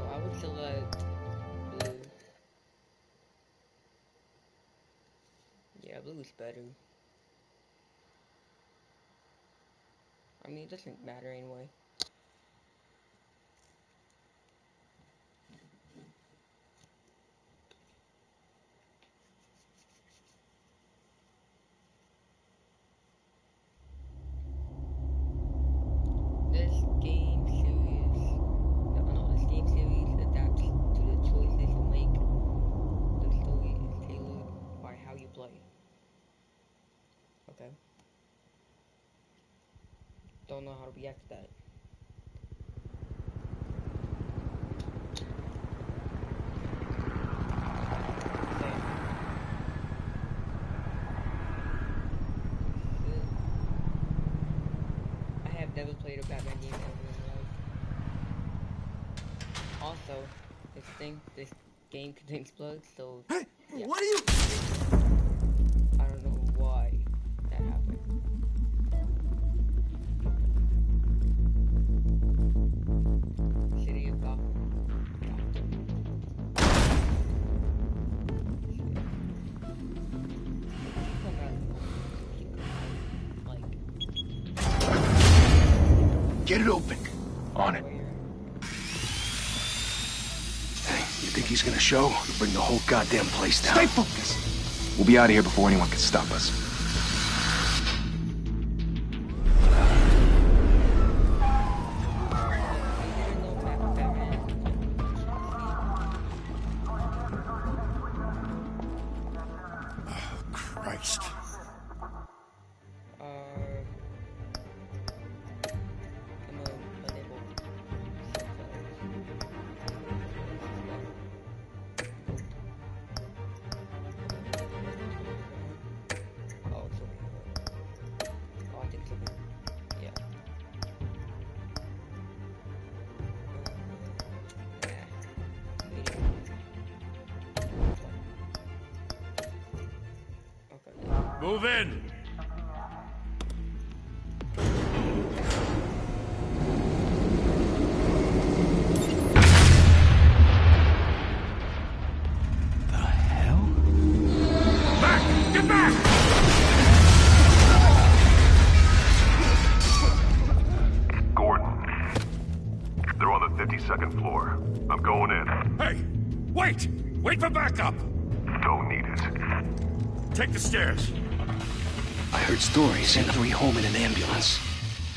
I would select blue. Yeah, blue is better. I mean, it doesn't matter anyway. This game series adapts to the choices you make. The story is tailored by how you play. Okay. Don't know how to react to that. I have never played a Batman game ever in my life. Also, this game contains blood, so Hey, yeah. what are you? I don't know why that happened. City of Gotham. Get it open. On it. Hey, you think he's gonna show? We'll bring the whole goddamn place down. Stay focused. We'll be out of here before anyone can stop us. Oh, Christ. Move in! The hell? Back! Get back! Gordon. They're on the 52nd floor. I'm going in. Hey! Wait! Wait for backup! Don't need it. Take the stairs. I heard stories. Sent 3 home in an ambulance.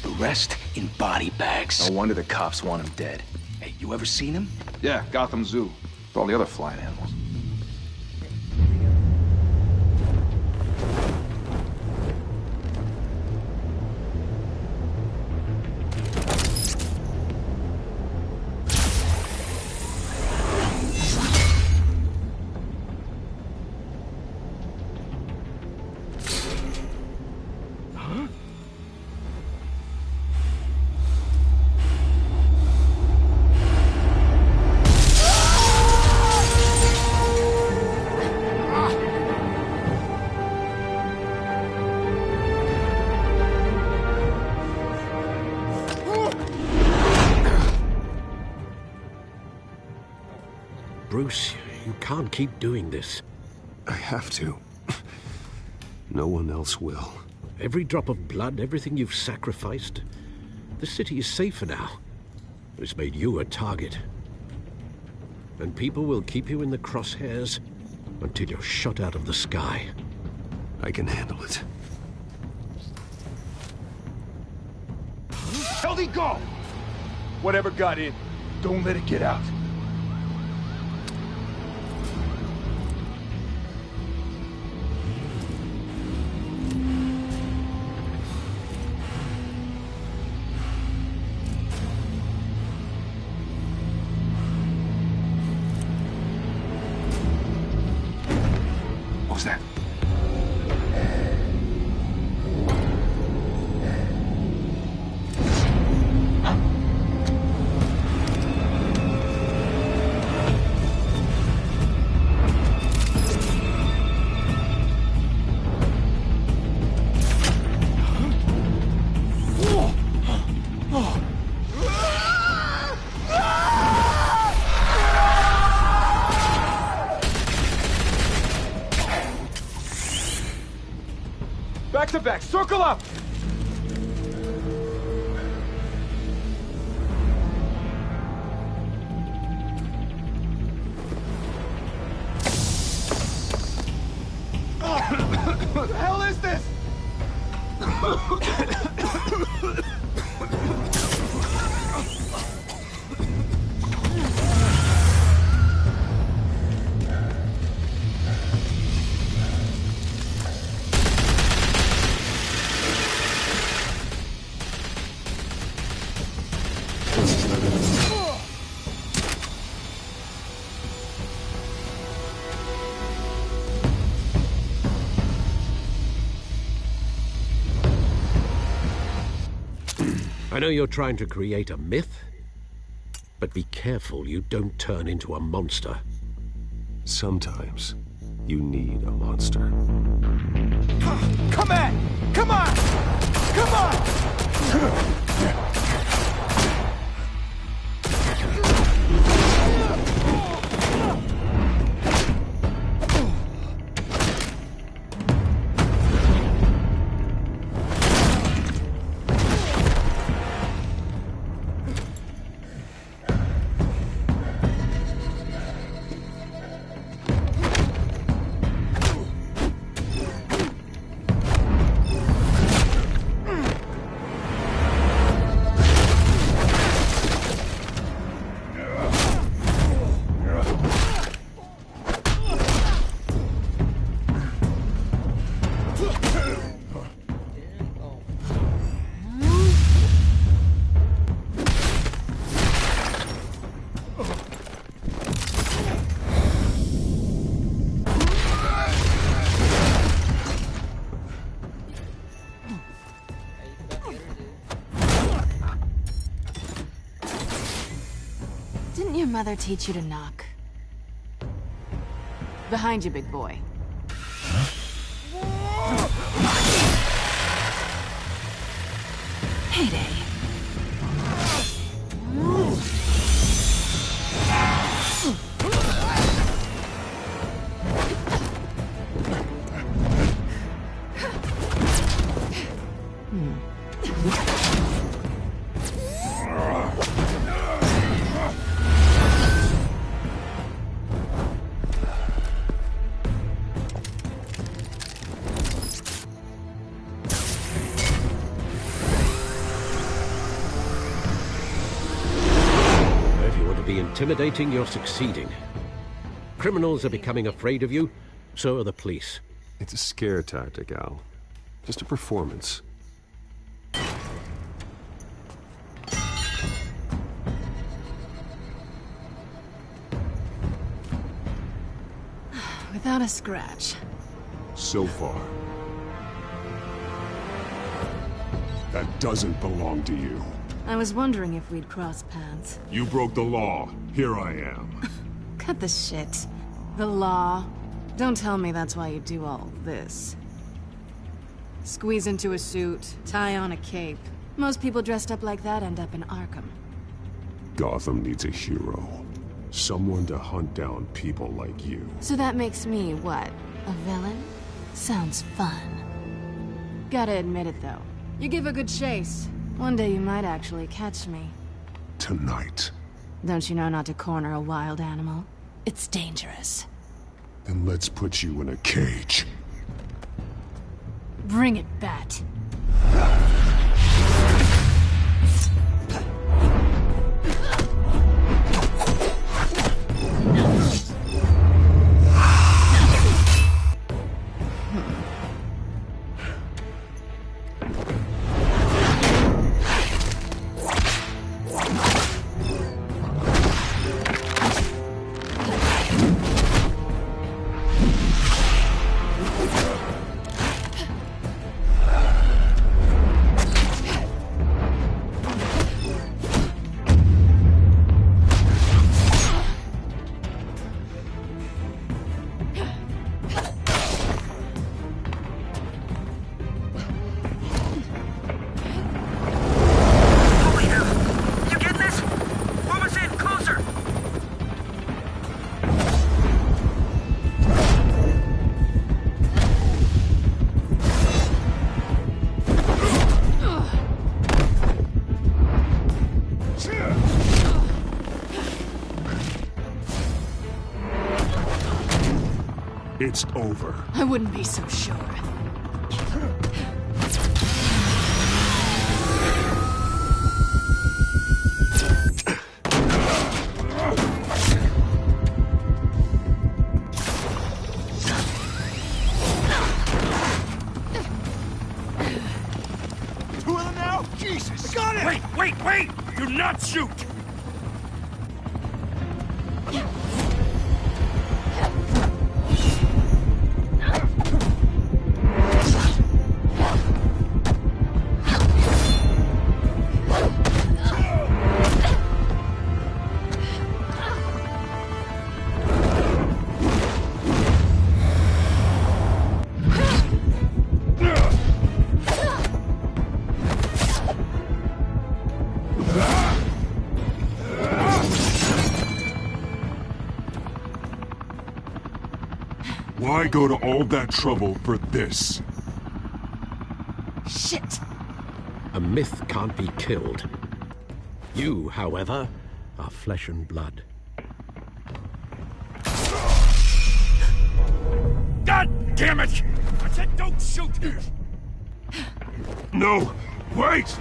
The rest in body bags. No wonder the cops want him dead. Hey, you ever seen him? Yeah, Gotham Zoo. With all the other flying animals. Bruce, you can't keep doing this. I have to. No one else will. Every drop of blood, everything you've sacrificed. The city is safer now. It's made you a target. And people will keep you in the crosshairs until you're shot out of the sky. I can handle it. How'd he go? Whatever got in, don't let it get out. What was that? Back to back! Circle up! What the hell is this? I know you're trying to create a myth, but be careful you don't turn into a monster. Sometimes you need a monster. Come on! Come on! Come on! Didn't your mother teach you to knock? Behind you, big boy. Heyday. Intimidating, you're succeeding. Criminals are becoming afraid of you, so are the police. It's a scare tactic, Al. Just a performance. Without a scratch. So far. That doesn't belong to you. I was wondering if we'd cross paths. You broke the law. Here I am. Cut the shit. The law. Don't tell me that's why you do all this. Squeeze into a suit, tie on a cape. Most people dressed up like that end up in Arkham. Gotham needs a hero. Someone to hunt down people like you. So that makes me, what, a villain? Sounds fun. Gotta admit it, though. You give a good chase. One day you might actually catch me. Tonight. Don't you know not to corner a wild animal? It's dangerous. Then let's put you in a cage. Bring it, Bat. It's over. I wouldn't be so sure. Two of them now? Jesus! Got it! Wait! Do not shoot! Why go to all that trouble for this? Shit! A myth can't be killed. You, however, are flesh and blood. God damn it! I said don't shoot! No! Wait!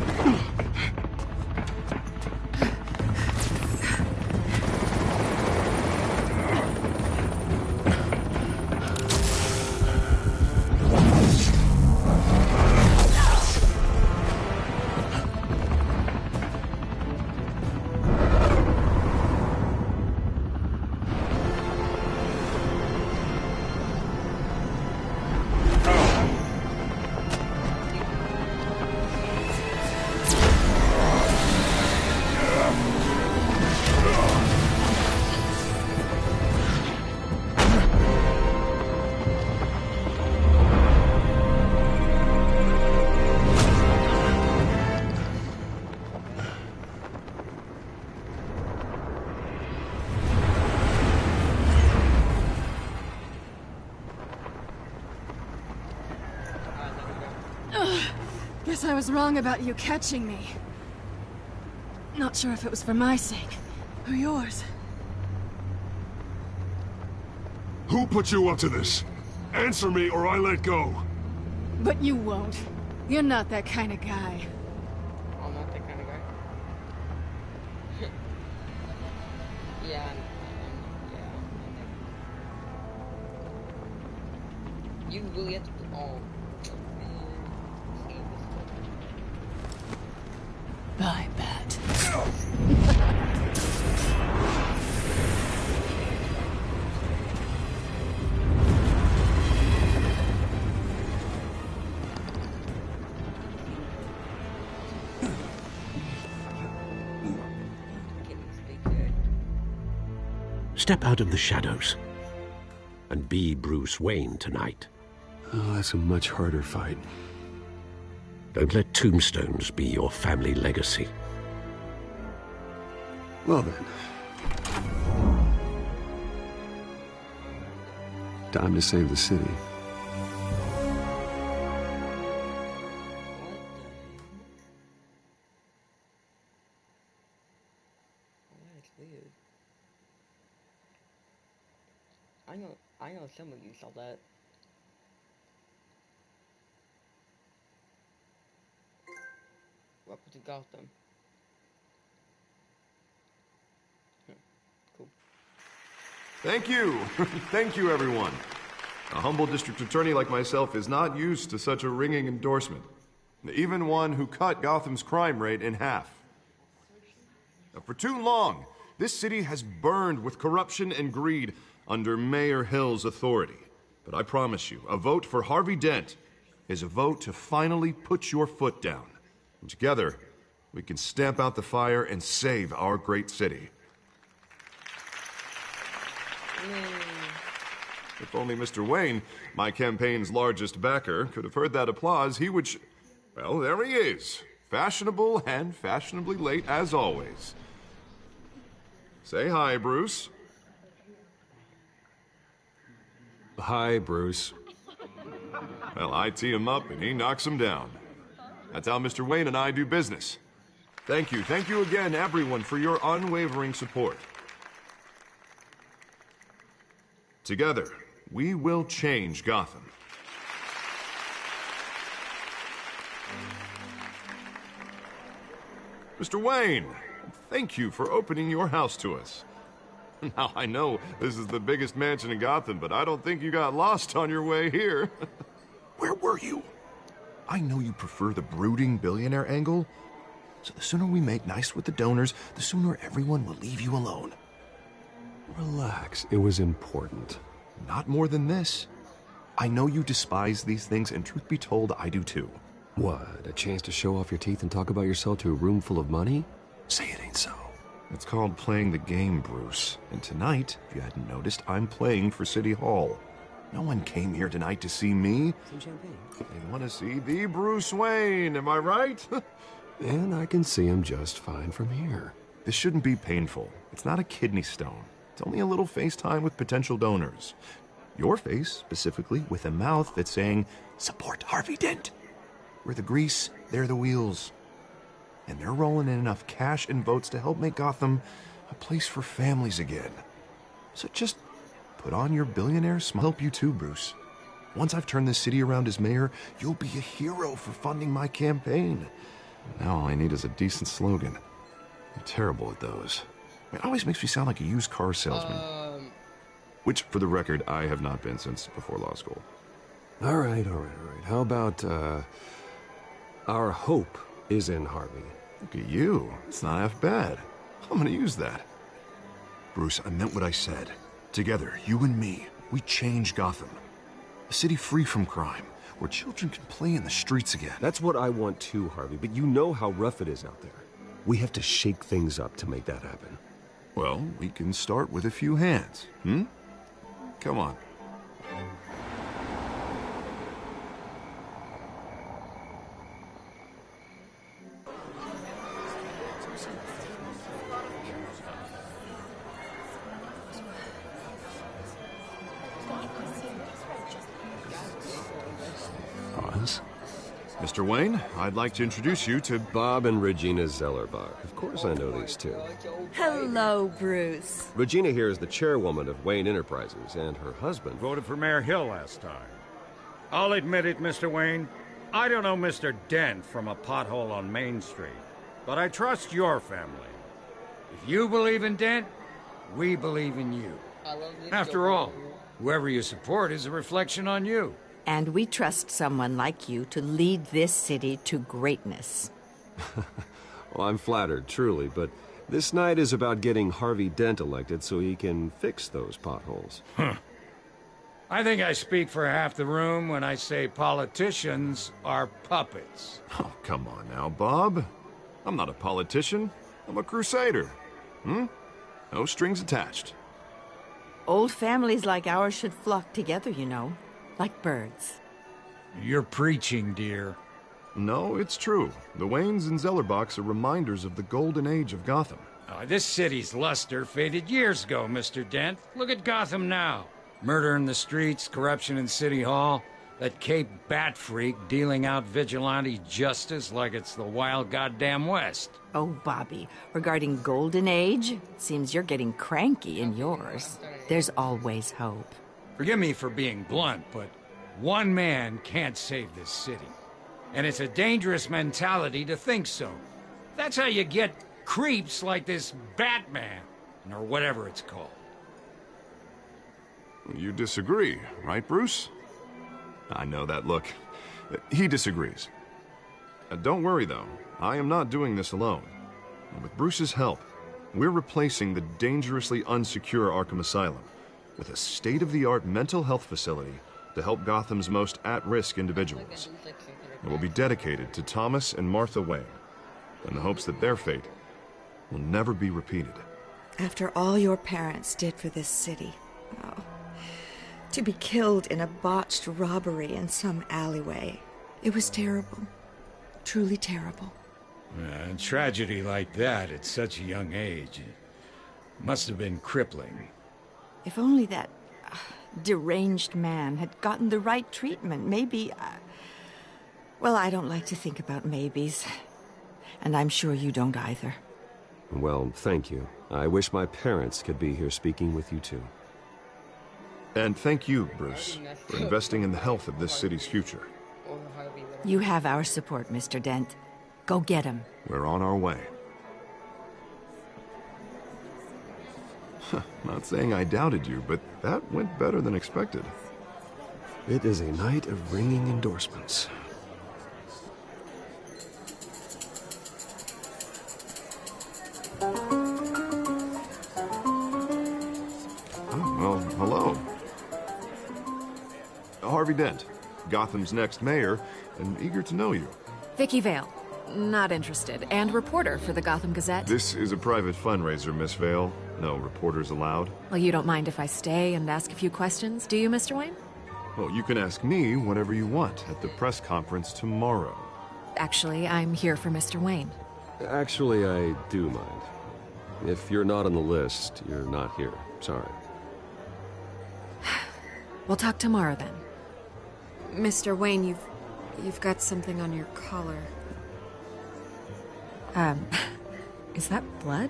Guess I was wrong about you catching me. Not sure if it was for my sake, or yours. Who put you up to this? Answer me or I let go. But you won't. You're not that kind of guy. I'm not that kind of guy. Yeah, you really have to. Oh, man. Bye, Bat. Step out of the shadows and be Bruce Wayne tonight. Oh, that's a much harder fight. Don't let tombstones be your family legacy. Well then. Time to save the city. That's weird. I know some of you saw that. Welcome to Gotham. Cool. Thank you. Thank you, everyone. A humble district attorney like myself is not used to such a ringing endorsement. Even one who cut Gotham's crime rate in half. For too long, this city has burned with corruption and greed under Mayor Hill's authority. But I promise you, a vote for Harvey Dent is a vote to finally put your foot down. And together, we can stamp out the fire and save our great city. If only Mr. Wayne, my campaign's largest backer, could have heard that applause, he would well, there he is. Fashionable and fashionably late as always. Say hi, Bruce. Hi, Bruce. Well, I tee him up and he knocks him down. That's how Mr. Wayne and I do business. Thank you again, everyone, for your unwavering support. Together, We will change Gotham. Mr. Wayne, thank you for opening your house to us. Now, I know this is the biggest mansion in Gotham, but I don't think you got lost on your way here. Where were you? I know you prefer the brooding billionaire angle, so the sooner we make nice with the donors, the sooner everyone will leave you alone. Relax, it was important. Not more than this. I know you despise these things, and truth be told, I do too. What, a chance to show off your teeth and talk about yourself to a room full of money? Say it ain't so. It's called playing the game, Bruce. And tonight, if you hadn't noticed, I'm playing for City Hall. No one came here tonight to see me. Some champagne. They want to see the Bruce Wayne, am I right? And I can see him just fine from here. This shouldn't be painful. It's not a kidney stone. It's only a little FaceTime with potential donors. Your face, specifically, with a mouth that's saying, support Harvey Dent. We're the grease, they're the wheels. And they're rolling in enough cash and votes to help make Gotham a place for families again. So just put on your billionaire smile. Help you too, Bruce. Once I've turned this city around as mayor, you'll be a hero for funding my campaign. Now all I need is a decent slogan. I'm terrible at those. It always makes me sound like a used car salesman. Which, for the record, I have not been since before law school. All right. How about, our hope is in Harvey? Look at you. It's not half bad. I'm gonna use that. Bruce, I meant what I said. Together, you and me, we change Gotham. A city free from crime, where children can play in the streets again. That's what I want too, Harvey, but you know how rough it is out there. We have to shake things up to make that happen. Well, we can start with a few hands, Come on. Pause. Mr. Wayne, I'd like to introduce you to Bob and Regina Zellerbach. Of course I know these two. Hello, Bruce. Regina here is the chairwoman of Wayne Enterprises, and her husband... Voted for Mayor Hill last time. I'll admit it, Mr. Wayne. I don't know Mr. Dent from a pothole on Main Street, but I trust your family. If you believe in Dent, we believe in you. After all, whoever you support is a reflection on you. And we trust someone like you to lead this city to greatness. Well, I'm flattered, truly, but this night is about getting Harvey Dent elected so he can fix those potholes. I think I speak for half the room when I say politicians are puppets. Oh, come on now, Bob. I'm not a politician. I'm a crusader. No strings attached. Old families like ours should flock together, you know, like birds. You're preaching, dear. No, it's true. The Waynes and Zellerbachs are reminders of the golden age of Gotham. This city's luster faded years ago, Mr. Dent. Look at Gotham now. Murder in the streets, corruption in City Hall, that Cape Bat freak dealing out vigilante justice like it's the wild goddamn West. Oh, Bobby, regarding Golden Age, it seems you're getting cranky in yours. There's always hope. Forgive me for being blunt, but one man can't save this city. And it's a dangerous mentality to think so. That's how you get creeps like this Batman, or whatever it's called. You disagree, right, Bruce? I know that look. He disagrees. Don't worry, though. I am not doing this alone. With Bruce's help, we're replacing the dangerously unsecure Arkham Asylum with a state-of-the-art mental health facility to help Gotham's most at-risk individuals. It will be dedicated to Thomas and Martha Wayne, in the hopes that their fate will never be repeated. After all your parents did for this city, to be killed in a botched robbery in some alleyway, it was terrible. Truly terrible. A tragedy like that at such a young age must have been crippling. If only that deranged man had gotten the right treatment, maybe... Well, I don't like to think about maybes. And I'm sure you don't either. Well, thank you. I wish my parents could be here speaking with you, too. And thank you, Bruce, for investing in the health of this city's future. You have our support, Mr. Dent. Go get him. We're on our way. Not saying I doubted you, but that went better than expected. It is a night of ringing endorsements. Oh, well, hello. Harvey Dent, Gotham's next mayor, and eager to know you. Vicky Vale. Not interested. And reporter for the Gotham Gazette. This is a private fundraiser, Miss Vale. No reporters allowed. Well, you don't mind if I stay and ask a few questions, do you, Mr. Wayne? Well, you can ask me whatever you want at the press conference tomorrow. Actually, I'm here for Mr. Wayne. Actually, I do mind. If you're not on the list, you're not here. Sorry. We'll talk tomorrow then. Mr. Wayne, you've got something on your collar. Is that blood?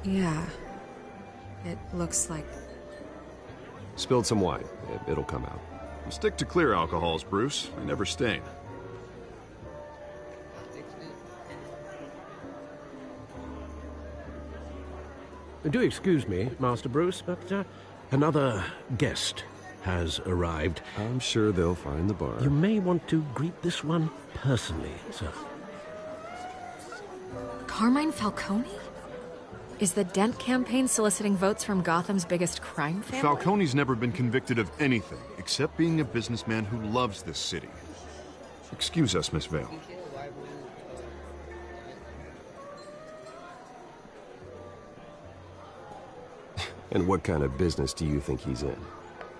Yeah. It looks like... Spilled some wine. It'll come out. Stick to clear alcohols, Bruce. They never stain. Do excuse me, Master Bruce, but another guest has arrived. I'm sure they'll find the bar. You may want to greet this one personally, sir. Carmine Falcone? Is the Dent campaign soliciting votes from Gotham's biggest crime family? Falcone's never been convicted of anything, except being a businessman who loves this city. Excuse us, Miss Vale. And what kind of business do you think he's in?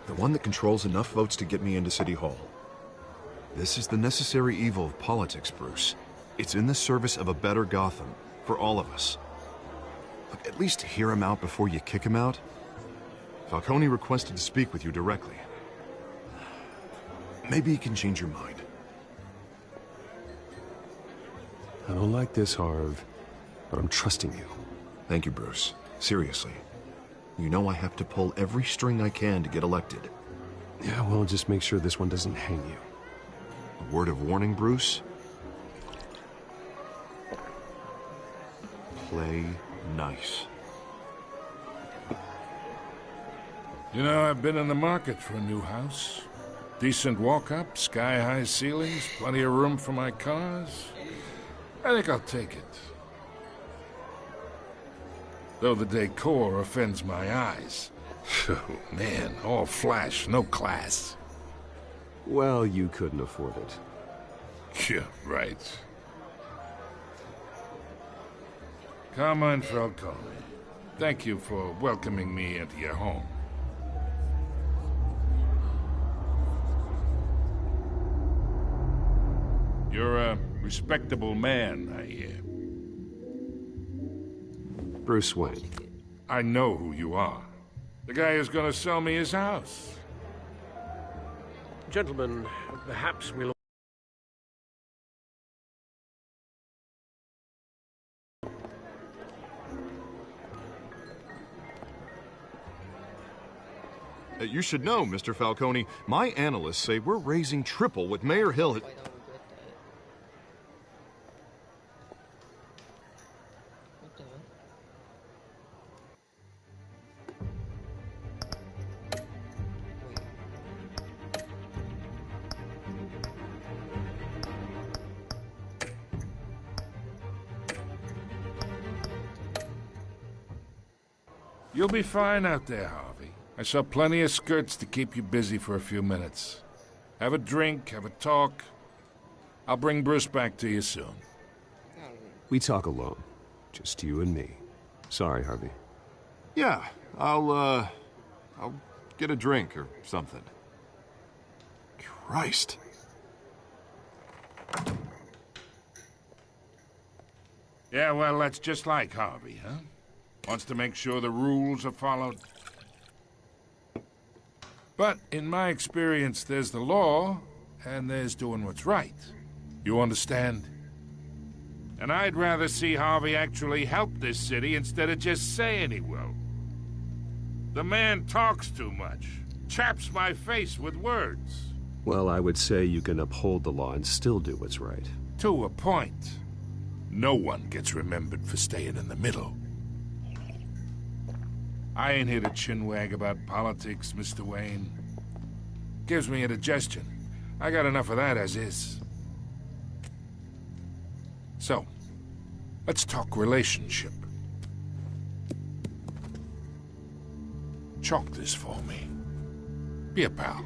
The one that controls enough votes to get me into City Hall. This is the necessary evil of politics, Bruce. It's in the service of a better Gotham, for all of us. Look, at least hear him out before you kick him out. Falcone requested to speak with you directly. Maybe he can change your mind. I don't like this, Harv, but I'm trusting you. Thank you, Bruce. Seriously. You know I have to pull every string I can to get elected. Yeah, well, just make sure this one doesn't hang you. A word of warning, Bruce? Play nice. You know, I've been in the market for a new house. Decent walk-up, sky-high ceilings, plenty of room for my cars. I think I'll take it. Though the decor offends my eyes. Oh, man, all flash, no class. Well, you couldn't afford it. Yeah, right. Carmine Falcone, thank you for welcoming me into your home. You're a respectable man, I hear. Bruce Wayne. I know who you are. The guy who's gonna sell me his house. Gentlemen, perhaps we'll... You should know, Mr. Falcone, my analysts say we're raising triple what Mayor Hill had... You'll be fine out there, Harvey. I saw plenty of skirts to keep you busy for a few minutes. Have a drink, have a talk. I'll bring Bruce back to you soon. We talk alone. Just you and me. Sorry, Harvey. Yeah, I'll get a drink or something. Christ. Yeah, well, that's just like Harvey, huh? Wants to make sure the rules are followed. But in my experience, there's the law, and there's doing what's right. You understand? And I'd rather see Harvey actually help this city instead of just saying he will. The man talks too much. Chaps my face with words. Well, I would say you can uphold the law and still do what's right. To a point. No one gets remembered for staying in the middle. I ain't here to chinwag about politics, Mr. Wayne. Gives me indigestion. I got enough of that as is. So, let's talk relationship. Chalk this for me. Be a pal.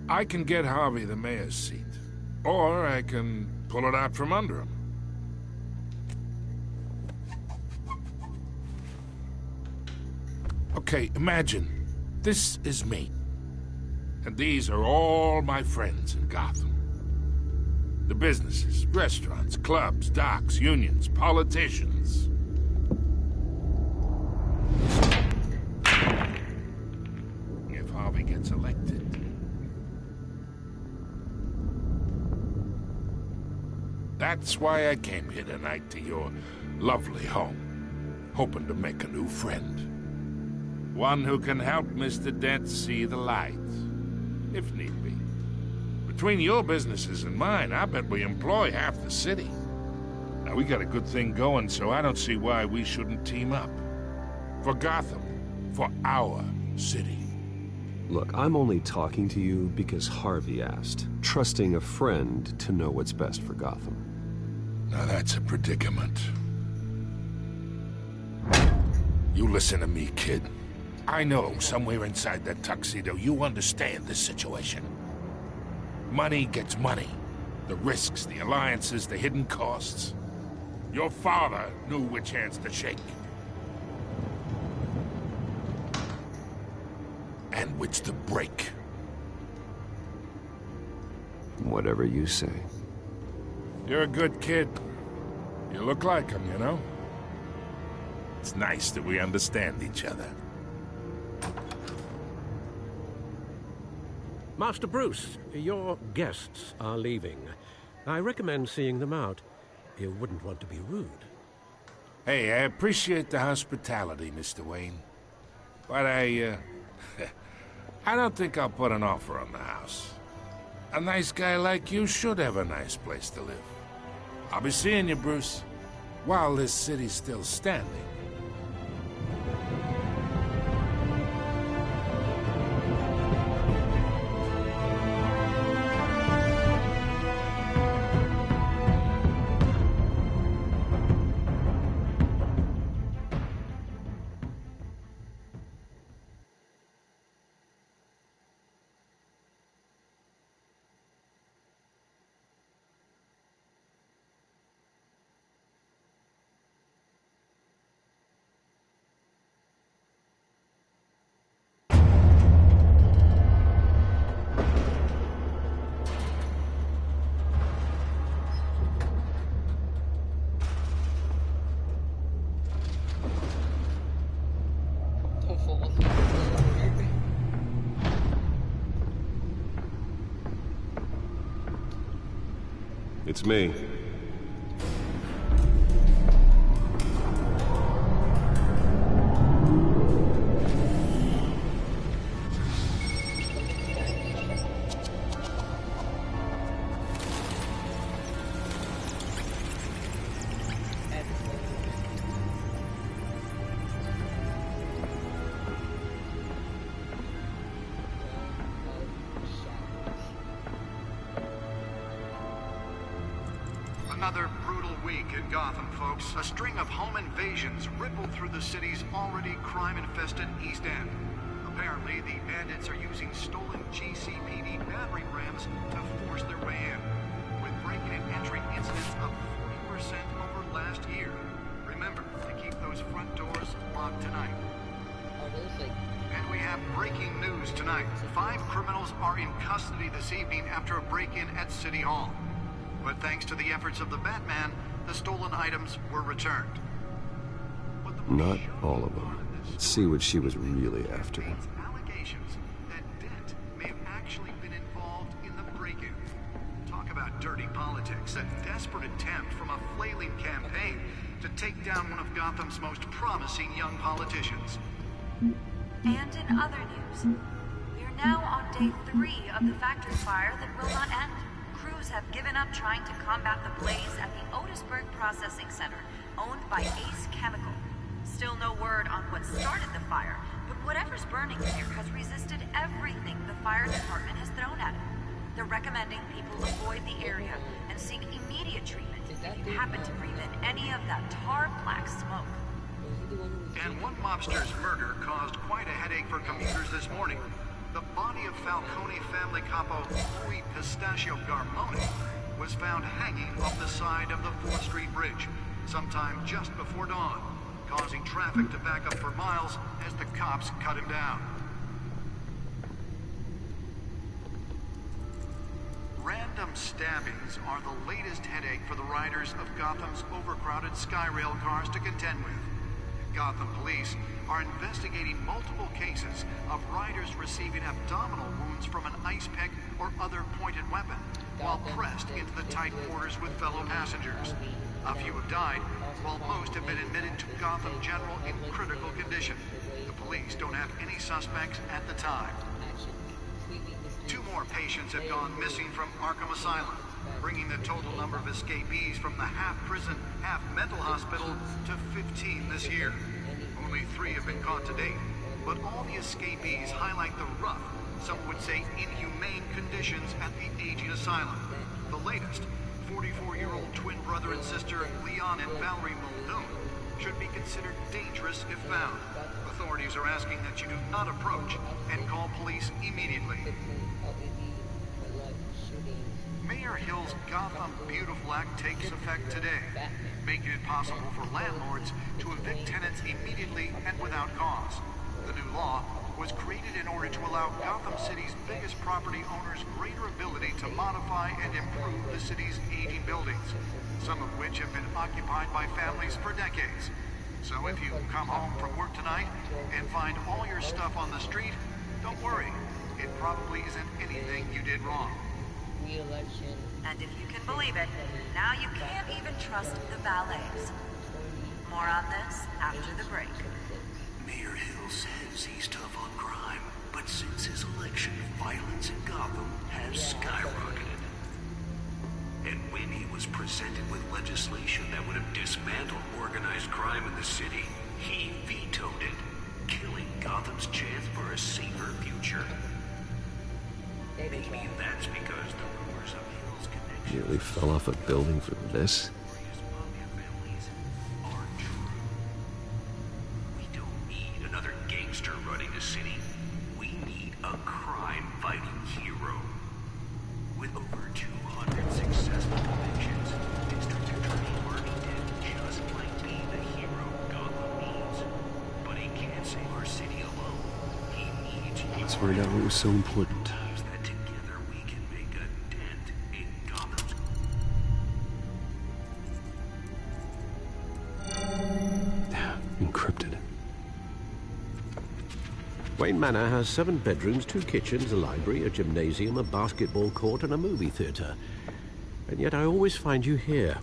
I can get Harvey the mayor's seat, or I can pull it out from under him. Okay, imagine this is me, and these are all my friends in Gotham. The businesses, restaurants, clubs, docks, unions, politicians. If Harvey gets elected, that's why I came here tonight to your lovely home, hoping to make a new friend. One who can help Mr. Dent see the light, if need be. Between your businesses and mine, I bet we employ half the city. Now, we got a good thing going, so I don't see why we shouldn't team up. For Gotham, for our city. Look, I'm only talking to you because Harvey asked, trusting a friend to know what's best for Gotham. Now that's a predicament. You listen to me, kid. I know somewhere inside that tuxedo you understand this situation. Money gets money. The risks, the alliances, the hidden costs. Your father knew which hands to shake. And which to break. Whatever you say. You're a good kid. You look like him, you know? It's nice that we understand each other. Master Bruce, your guests are leaving. I recommend seeing them out. You wouldn't want to be rude. Hey, I appreciate the hospitality, Mr. Wayne. But I don't think I'll put an offer on the house. A nice guy like you should have a nice place to live. I'll be seeing you, Bruce, while this city's still standing. It's me. Another brutal week in Gotham, folks. A string of home invasions rippled through the city's already crime-infested East End. Apparently, the bandits are using stolen GCPD battering rams to force their way in, with breaking and entering incidents up 40% over last year. Remember to keep those front doors locked tonight. And we have breaking news tonight. 5 criminals are in custody this evening after a break-in at City Hall. But thanks to the efforts of the Batman, the stolen items were returned. Not all of them. Let's see what she was really after. Allegations that Dent may have actually been involved in the break-in. Talk about dirty politics. A desperate attempt from a flailing campaign to take down one of Gotham's most promising young politicians. And in other news, we are now on day 3 of the factory fire that will not end. Crews have given up trying to combat the blaze at the Otisburg Processing Center, owned by Ace Chemical. Still no word on what started the fire, but whatever's burning there has resisted everything the fire department has thrown at it. They're recommending people avoid the area and seek immediate treatment if you happen to breathe in any of that tar black smoke. And one mobster's murder caused quite a headache for commuters this morning. The body of Falcone family capo Louis Pistachio Garmoni was found hanging off the side of the 4th Street Bridge sometime just before dawn, causing traffic to back up for miles as the cops cut him down. Random stabbings are the latest headache for the riders of Gotham's overcrowded Skyrail cars to contend with. Gotham police are investigating multiple cases of riders receiving abdominal wounds from an ice pick or other pointed weapon while pressed into the tight quarters with fellow passengers. A few have died, while most have been admitted to Gotham General in critical condition. The police don't have any suspects at the time. 2 more patients have gone missing from Arkham Asylum, bringing the total number of escapees from the half-prison, half-mental hospital to 15 this year. Only 3 have been caught to date, but all the escapees highlight the rough, some would say inhumane conditions at the aging asylum. The latest, 44-year-old twin brother and sister Leon and Valerie Muldoon, should be considered dangerous if found. Authorities are asking that you do not approach and call police immediately. Mayor Hill's Gotham Beautiful Act takes effect today, making it possible for landlords to evict tenants immediately and without cause. The new law was created in order to allow Gotham City's biggest property owners greater ability to modify and improve the city's aging buildings, some of which have been occupied by families for decades. So if you come home from work tonight and find all your stuff on the street, don't worry. It probably isn't anything you did wrong. And if you can believe it, now you can't even trust the valets. More on this after the break. Mayor Hill says he's tough on crime, but since his election, violence in Gotham has skyrocketed. And when he was presented with legislation that would have dismantled organized crime in the city, he vetoed it, killing Gotham's chance for a safer future. Maybe that's because the rumors of Hill's connection Nearly fell off a building for this. are true. We don't need another gangster running the city. We need a crime-fighting hero. With over 200 successful convictions, District Attorney Marty Dent just might be the hero Gotham needs. But he can't save our city alone. He needs you. Let's find out what was so important. That together we can make a dent in Gotham's... Encrypted. Wayne Manor has 7 bedrooms, 2 kitchens, a library, a gymnasium, a basketball court, and a movie theater. And yet I always find you here,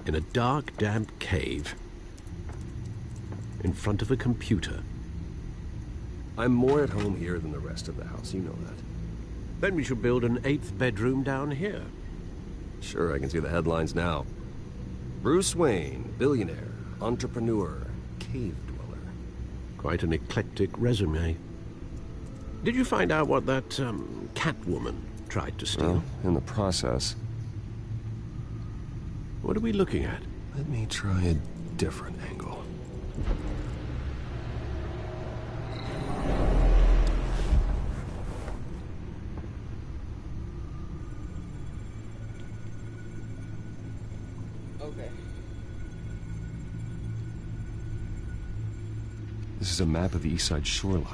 in a dark, damp cave, in front of a computer. I'm more at home here than the rest of the house, you know that. Then we should build an 8th bedroom down here. Sure, I can see the headlines now. Bruce Wayne, billionaire, entrepreneur, cave dweller. Quite an eclectic resume. Did you find out what that, Catwoman tried to steal? Well, in the process. What are we looking at? Let me try a different angle. Okay. This is a map of the East Side shoreline.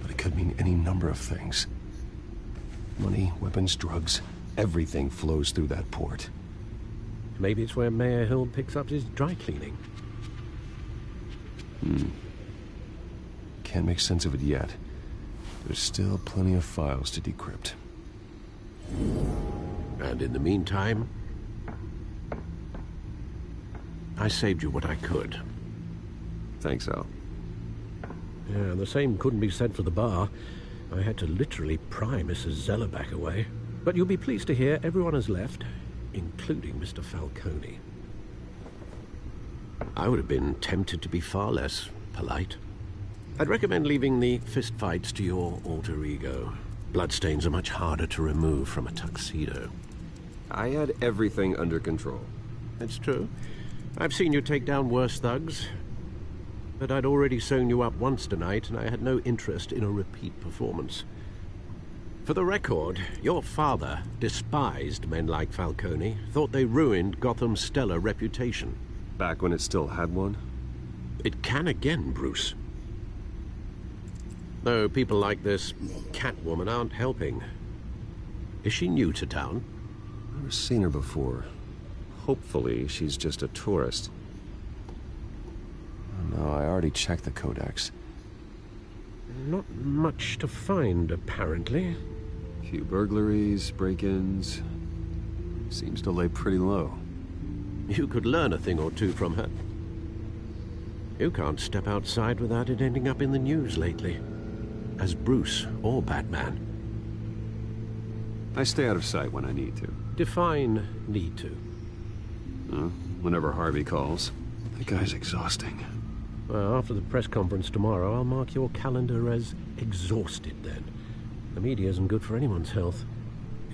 But it could mean any number of things. Money, weapons, drugs, everything flows through that port. Maybe it's where Mayor Hill picks up his dry cleaning. Can't make sense of it yet. There's still plenty of files to decrypt. And in the meantime, I saved you what I could. Thanks, Al. Yeah, the same couldn't be said for the bar. I had to literally pry Mrs. Zellerback away. But you'll be pleased to hear everyone has left, including Mr. Falcone. I would have been tempted to be far less polite. I'd recommend leaving the fistfights to your alter ego. Bloodstains are much harder to remove from a tuxedo. I had everything under control. That's true. I've seen you take down worse thugs. But I'd already sewn you up once tonight, and I had no interest in a repeat performance. For the record, your father despised men like Falcone, thought they ruined Gotham's stellar reputation. Back when it still had one? It can again, Bruce. Though people like this Catwoman aren't helping. Is she new to town? Never seen her before. Hopefully, she's just a tourist. Oh, no, I already checked the codex. Not much to find, apparently. A few burglaries, break-ins. Seems to lay pretty low. You could learn a thing or two from her. You can't step outside without it ending up in the news lately. As Bruce or Batman. I stay out of sight when I need to. Define need to. Whenever Harvey calls. That guy's exhausting. Well, after the press conference tomorrow, I'll mark your calendar as exhausted then. The media isn't good for anyone's health.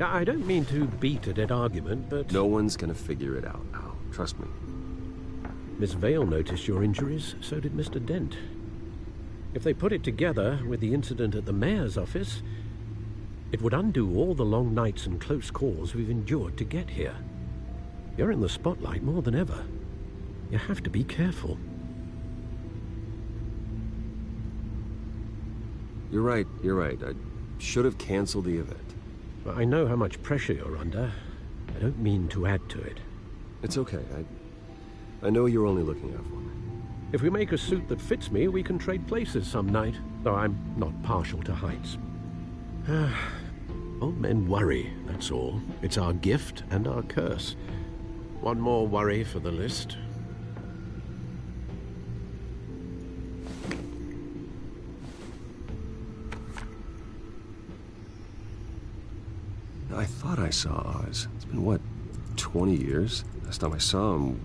I don't mean to beat a dead argument, but... No one's gonna figure it out now. Trust me. Miss Vale noticed your injuries, so did Mr. Dent. If they put it together with the incident at the mayor's office, it would undo all the long nights and close calls we've endured to get here. You're in the spotlight more than ever. You have to be careful. You're right. I should have canceled the event. I know how much pressure you're under. I don't mean to add to it. It's okay. I know you're only looking out for me. If we make a suit that fits me, we can trade places some night, though I'm not partial to heights. Old men worry, that's all. It's our gift and our curse. One more worry for the list. I thought I saw Oz. It's been, what, 20 years? Last time I saw him,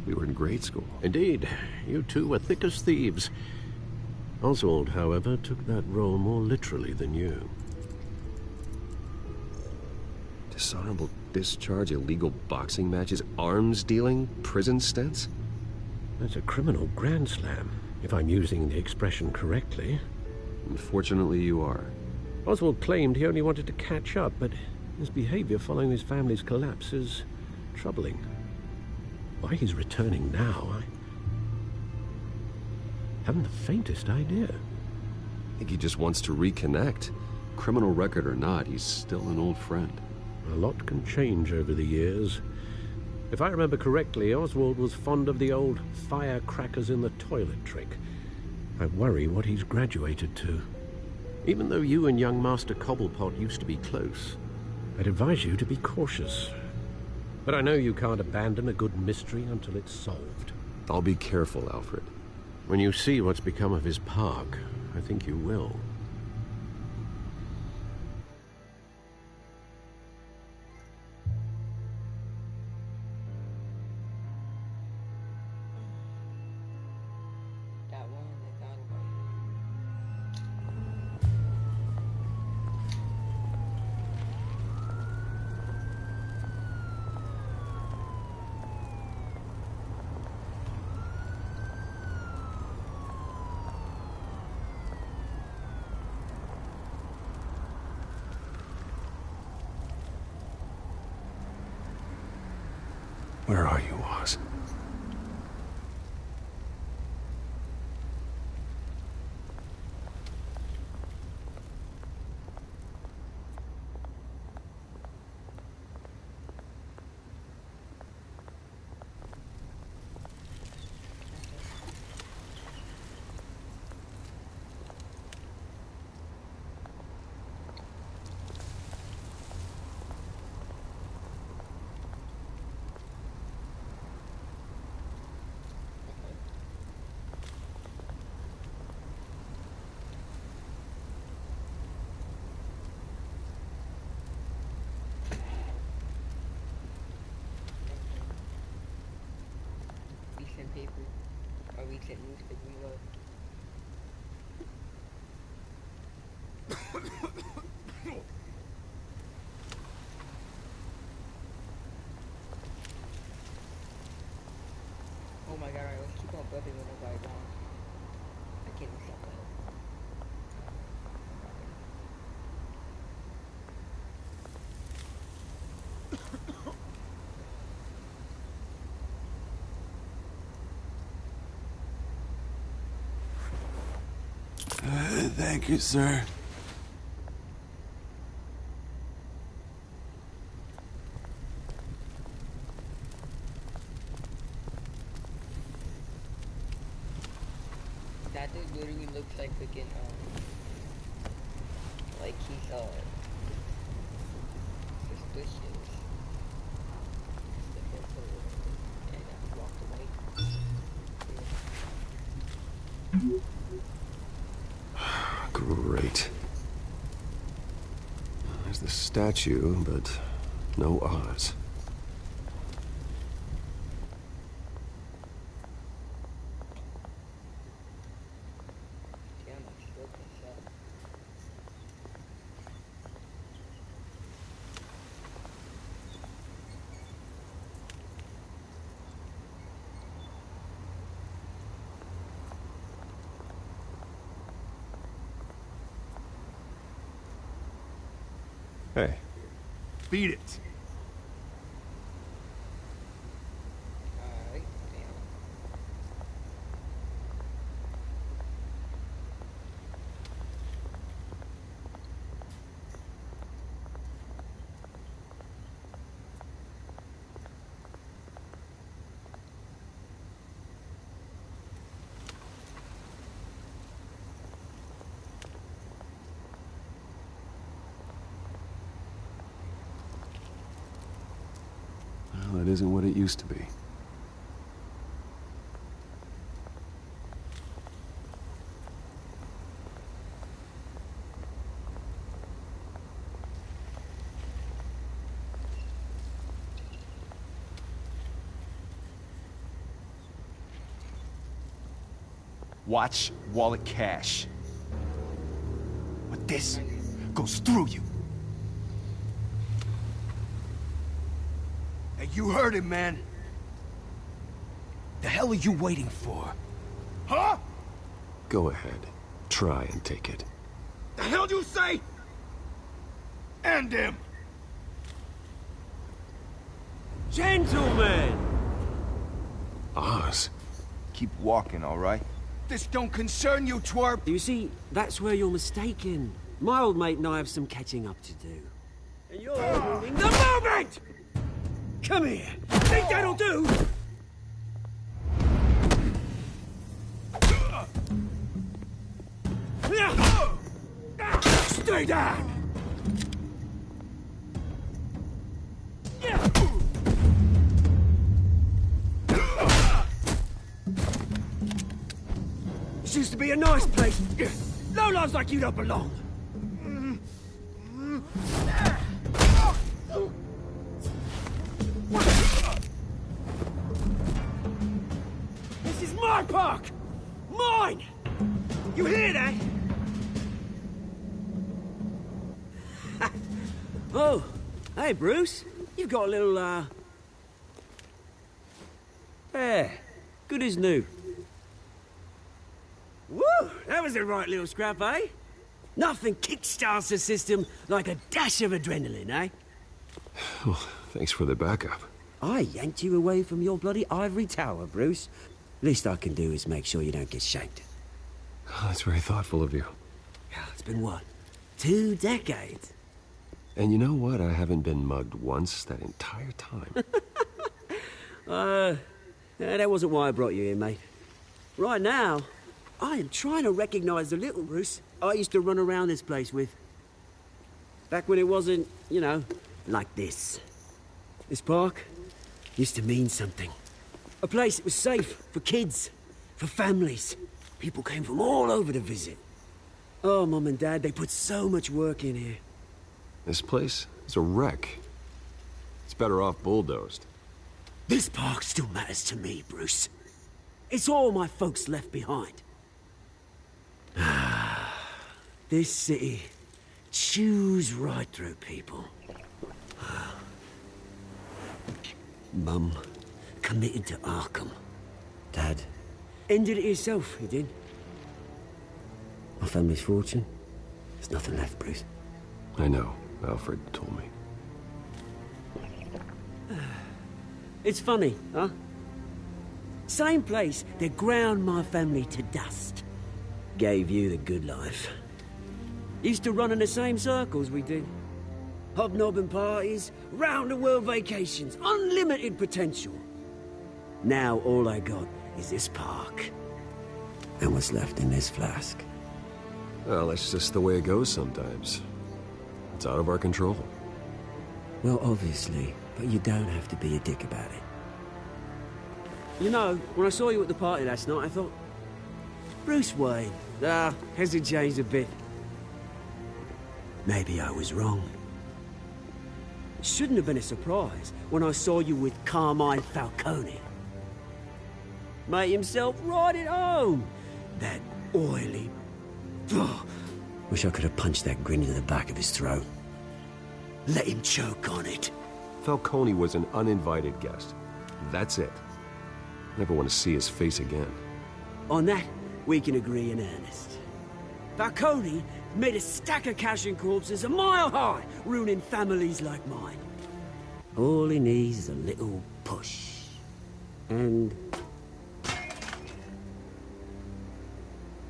we were in grade school. Indeed. You two were thick as thieves. Oswald, however, took that role more literally than you. Dishonorable discharge, illegal boxing matches, arms dealing, prison stints? That's a criminal grand slam, if I'm using the expression correctly. Unfortunately, you are. Oswald claimed he only wanted to catch up, but his behavior following his family's collapse is troubling. Why he's returning now, I haven't the faintest idea. I think he just wants to reconnect. Criminal record or not, he's still an old friend. A lot can change over the years. If I remember correctly, Oswald was fond of the old firecrackers in the toilet trick. I worry what he's graduated to. Even though you and young Master Cobblepot used to be close, I'd advise you to be cautious. But I know you can't abandon a good mystery until it's solved. I'll be careful, Alfred. When you see what's become of his park, I think you will. Where are you, Oz? recent news could reload. Oh my god, alright, let's keep on bumping whenever I want. I can't even stop that. Thank you, sir. That dude literally looks like freaking, like he's, suspicious. And he walked away. Great. There's the statue, but no Oz. Damn, I broke myself. Hey. Beat it. Alright, damn. Well, it isn't what it used to be. Watch wallet cash. But this goes through you. Hey, you heard him, man. The hell are you waiting for? Huh? Go ahead. Try and take it. The hell you say? End him! Gentlemen! Oz. Keep walking, all right? This don't concern you, twerp! You see, that's where you're mistaken. My old mate and I have some catching up to do. And you're ruining the moment! Come here! Think that'll do? Stay down! This used to be a nice place. No lives like you don't belong. This is my park! Mine! You hear that? Oh, hey, Bruce. You've got a little, Yeah, good as new. Woo! That was a right little scrap, eh? Nothing kickstarts the system like a dash of adrenaline, eh? Well, thanks for the backup. I yanked you away from your bloody ivory tower, Bruce. Least I can do is make sure you don't get shanked. Oh, that's very thoughtful of you. It's been what? 2 decades? And you know what? I haven't been mugged once that entire time. That wasn't why I brought you here, mate. Right now, I am trying to recognize the little Bruce I used to run around this place with. Back when it wasn't, you know, like this. This park used to mean something. A place that was safe for kids, for families. People came from all over to visit. Oh, Mum and Dad, they put so much work in here. This place is a wreck. It's better off bulldozed. This park still matters to me, Bruce. It's all my folks left behind. This city chews right through people. Mum committed to Arkham. Dad ended it himself, he did. My family's fortune, there's nothing left, Bruce. I know. Alfred told me. It's funny, huh? Same place that ground my family to dust. Gave you the good life. Used to run in the same circles we did. Hobnobbing parties, round-the-world vacations, unlimited potential. Now all I got is this park. And what's left in this flask. Well, that's just the way it goes sometimes. It's out of our control. Well, obviously, but you don't have to be a dick about it. You know, when I saw you at the party last night, I thought... Bruce Wayne. Has he changed a bit? Maybe I was wrong. Shouldn't have been a surprise when I saw you with Carmine Falcone. Made himself right at home. That oily... Wish I could have punched that grin into the back of his throat. Let him choke on it. Falcone was an uninvited guest. That's it. Never want to see his face again. On that, we can agree in earnest. Falcone made a stack of cash and corpses a mile high, ruining families like mine. All he needs is a little push. And...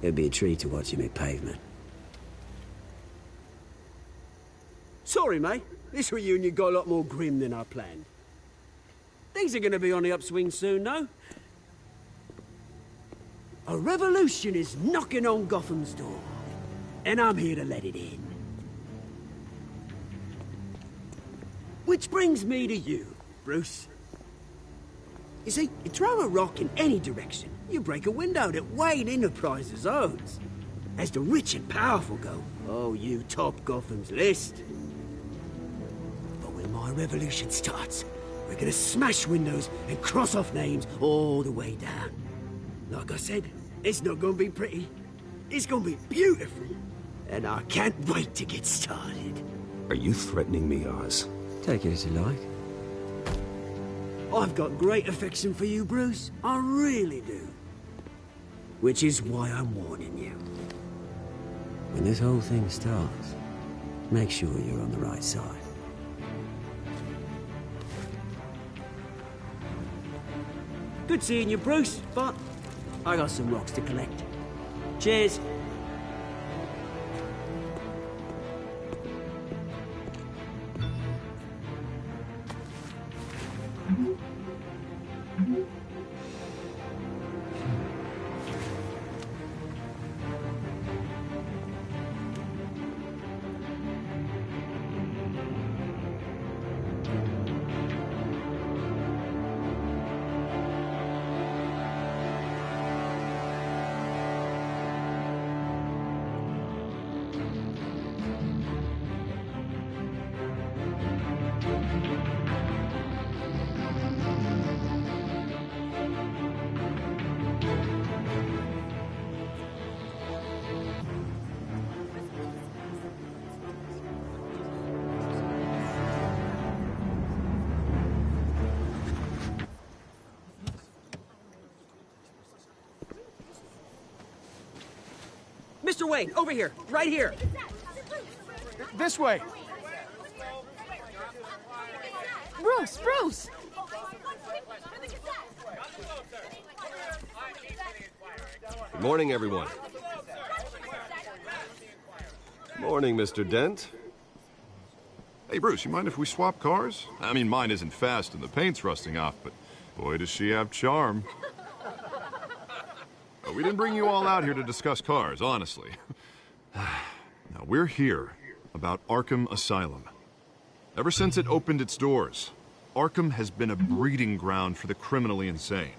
it'd be a treat to watch him hit pavement. Sorry, mate. This reunion got a lot more grim than I planned. Things are gonna be on the upswing soon, though. A revolution is knocking on Gotham's door, and I'm here to let it in. Which brings me to you, Bruce. You see, you throw a rock in any direction, you break a window that Wayne Enterprises owns. As the rich and powerful go, oh, you top Gotham's list. But when my revolution starts, we're gonna smash windows and cross off names all the way down. Like I said, it's not gonna be pretty. It's gonna be beautiful. And I can't wait to get started. Are you threatening me, Oz? Take it as you like. I've got great affection for you, Bruce. I really do. Which is why I'm warning you. When this whole thing starts, make sure you're on the right side. Good seeing you, Bruce, but I got some rocks to collect. Cheers. Mr. Wayne, over here, right here. This way. Bruce, Bruce! Good morning, everyone. Morning, Mr. Dent. Hey, Bruce, you mind if we swap cars? I mean, mine isn't fast and the paint's rusting off, but boy, does she have charm. We didn't bring you all out here to discuss cars, honestly. Now, we're here about Arkham Asylum. Ever since it opened its doors, Arkham has been a breeding ground for the criminally insane.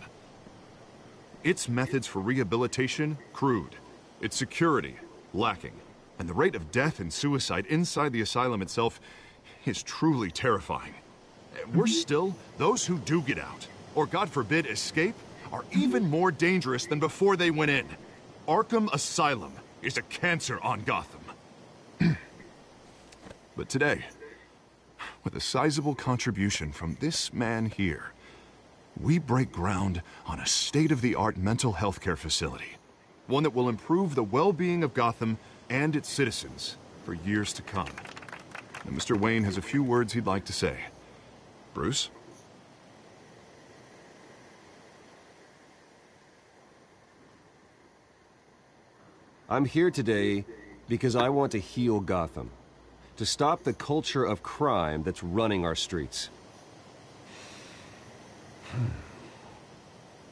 Its methods for rehabilitation, crude. Its security, lacking. And the rate of death and suicide inside the asylum itself is truly terrifying. Worse still, those who do get out, or God forbid, escape, are even more dangerous than before they went in. Arkham Asylum is a cancer on Gotham. But today, with a sizable contribution from this man here, we break ground on a state-of-the-art mental health care facility. One that will improve the well-being of Gotham and its citizens for years to come. And Mr. Wayne has a few words he'd like to say. Bruce? I'm here today because I want to heal Gotham. To stop the culture of crime that's running our streets.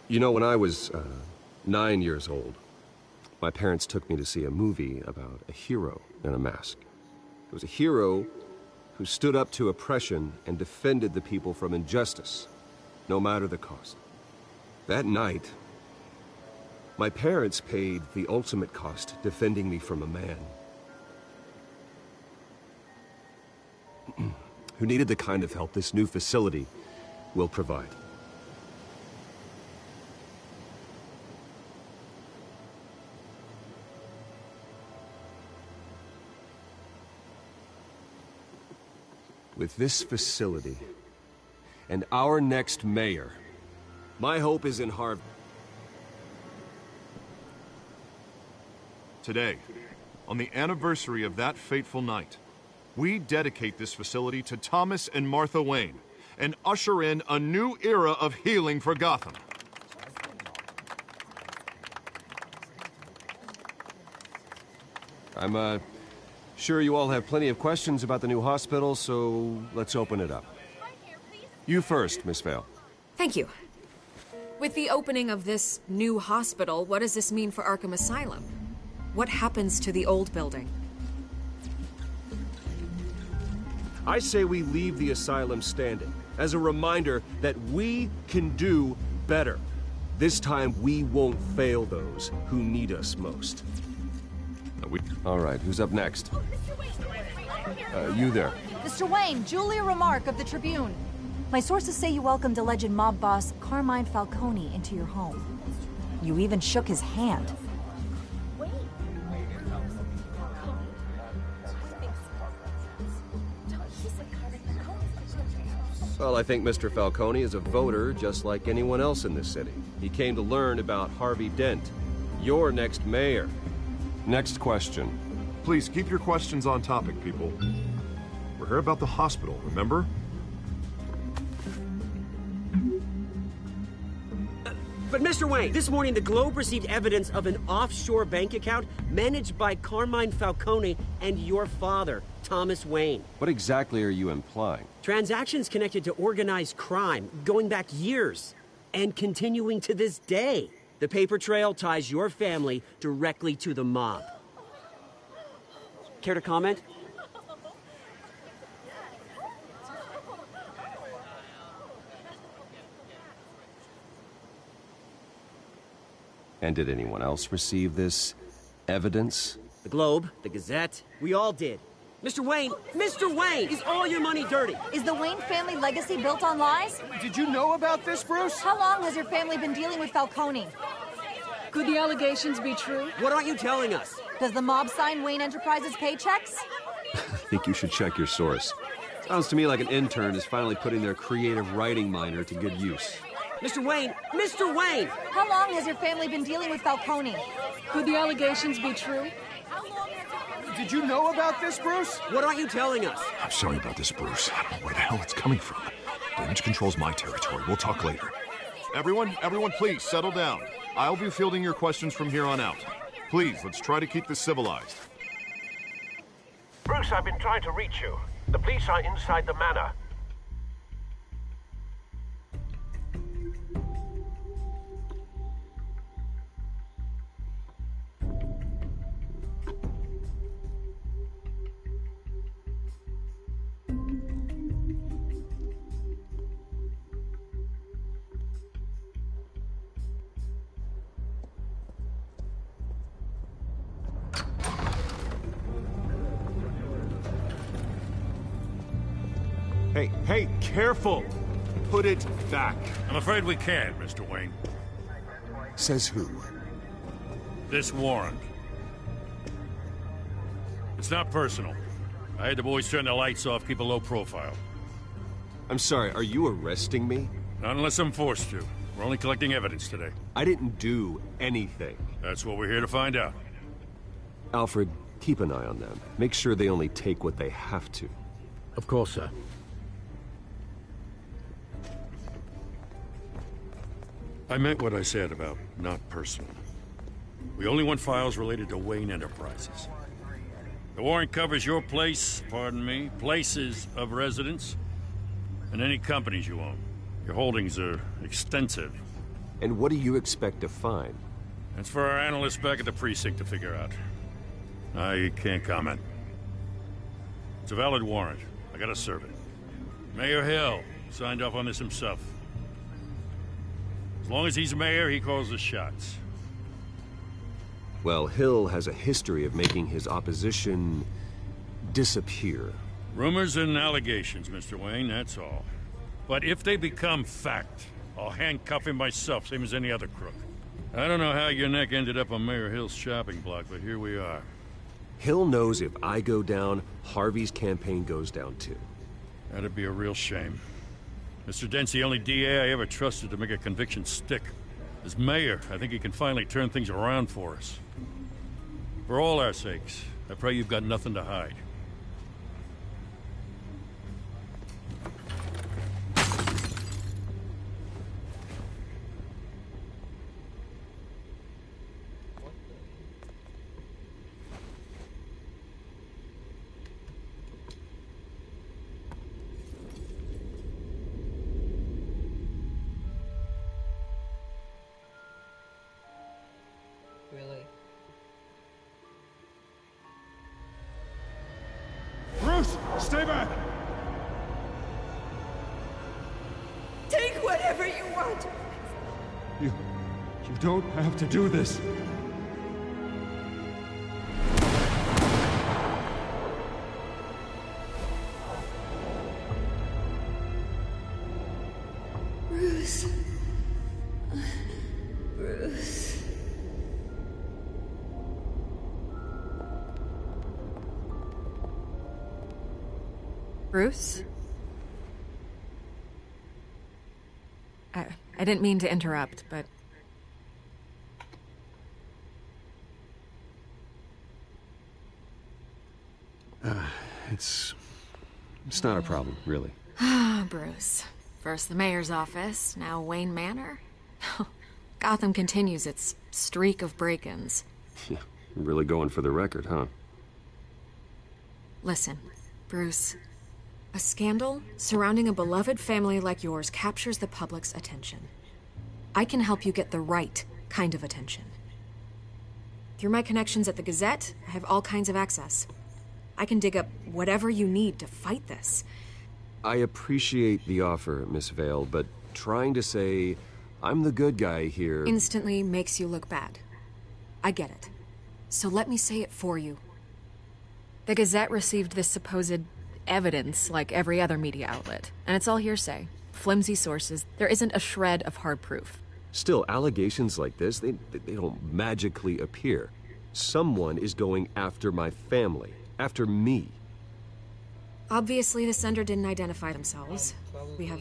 You know, when I was 9 years old, my parents took me to see a movie about a hero in a mask. It was a hero who stood up to oppression and defended the people from injustice, no matter the cost. That night, my parents paid the ultimate cost defending me from a man who needed the kind of help this new facility will provide. With this facility and our next mayor, my hope is in Harvey. Today, on the anniversary of that fateful night, we dedicate this facility to Thomas and Martha Wayne and usher in a new era of healing for Gotham. I'm sure you all have plenty of questions about the new hospital, so let's open it up. You first, Miss Vale. Thank you. With the opening of this new hospital, what does this mean for Arkham Asylum? What happens to the old building? I say we leave the asylum standing as a reminder that we can do better. This time we won't fail those who need us most. All right, who's up next? You there. Mr. Wayne, Julia Remark of the Tribune. My sources say you welcomed alleged mob boss Carmine Falcone into your home. You even shook his hand. Well, I think Mr. Falcone is a voter just like anyone else in this city. He came to learn about Harvey Dent, your next mayor. Next question. Please keep your questions on topic, people. We're here about the hospital, remember? But Mr. Wayne, this morning the Globe received evidence of an offshore bank account managed by Carmine Falcone and your father, Thomas Wayne. What exactly are you implying? Transactions connected to organized crime, going back years, and continuing to this day. The paper trail ties your family directly to the mob. Care to comment? And did anyone else receive this evidence? The Globe, the Gazette, we all did. Mr. Wayne, is all your money dirty? Is the Wayne family legacy built on lies? Did you know about this, Bruce? How long has your family been dealing with Falcone? Could the allegations be true? What aren't you telling us? Does the mob sign Wayne Enterprises paychecks? I think you should check your source. Sounds to me like an intern is finally putting their creative writing minor to good use. Mr. Wayne! How long has your family been dealing with Falcone? Could the allegations be true? Did you know about this, Bruce? What aren't you telling us? I'm sorry about this, Bruce. I don't know where the hell it's coming from. Damage control's my territory. We'll talk later. Everyone, please, settle down. I'll be fielding your questions from here on out. Please, let's try to keep this civilized. Bruce, I've been trying to reach you. The police are inside the manor. Hey, careful! Put it back. I'm afraid we can't, Mr. Wayne. Says who? This warrant. It's not personal. I had the boys turn the lights off, keep a low profile. I'm sorry, are you arresting me? Not unless I'm forced to. We're only collecting evidence today. I didn't do anything. That's what we're here to find out. Alfred, keep an eye on them. Make sure they only take what they have to. Of course, sir. I meant what I said about not personal. We only want files related to Wayne Enterprises. The warrant covers your place, pardon me, places of residence, and any companies you own. Your holdings are extensive. And what do you expect to find? That's for our analysts back at the precinct to figure out. I can't comment. It's a valid warrant. I gotta serve it. Mayor Hill signed off on this himself. As long as he's mayor, he calls the shots. Well, Hill has a history of making his opposition disappear. Rumors and allegations, Mr. Wayne, that's all. But if they become fact, I'll handcuff him myself, same as any other crook. I don't know how your neck ended up on Mayor Hill's shopping block, but here we are. Hill knows if I go down, Harvey's campaign goes down too. That'd be a real shame. Mr. Dent's the only DA I ever trusted to make a conviction stick. As mayor, I think he can finally turn things around for us. For all our sakes, I pray you've got nothing to hide. Really? Bruce, stay back! Take whatever you want. You don't have to do this. Bruce. Bruce. Bruce? I didn't mean to interrupt, but... It's not a problem, really. Ah, Bruce. First the mayor's office, now Wayne Manor. Gotham continues its streak of break-ins. Yeah, really going for the record, huh? Listen, Bruce. A scandal surrounding a beloved family like yours captures the public's attention. I can help you get the right kind of attention. Through my connections at the Gazette, I have all kinds of access. I can dig up whatever you need to fight this. I appreciate the offer, Miss Vale, but trying to say I'm the good guy here... Instantly makes you look bad. I get it. So let me say it for you. The Gazette received this supposed evidence like every other media outlet, and it's all hearsay. Flimsy sources. There isn't a shred of hard proof. Still, allegations like this, they don't magically appear. Someone is going after my family. After me. Obviously, the sender didn't identify themselves. We have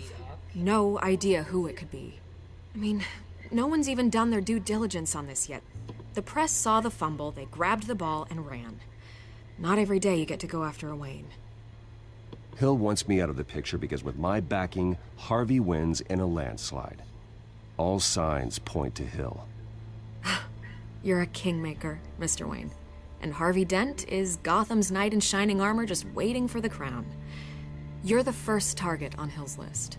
no idea who it could be. I mean, no one's even done their due diligence on this yet. The press saw the fumble, they grabbed the ball and ran. Not every day you get to go after a Wayne. Hill wants me out of the picture because with my backing, Harvey wins in a landslide. All signs point to Hill. You're a kingmaker, Mr. Wayne. And Harvey Dent is Gotham's knight in shining armor just waiting for the crown. You're the first target on Hill's list.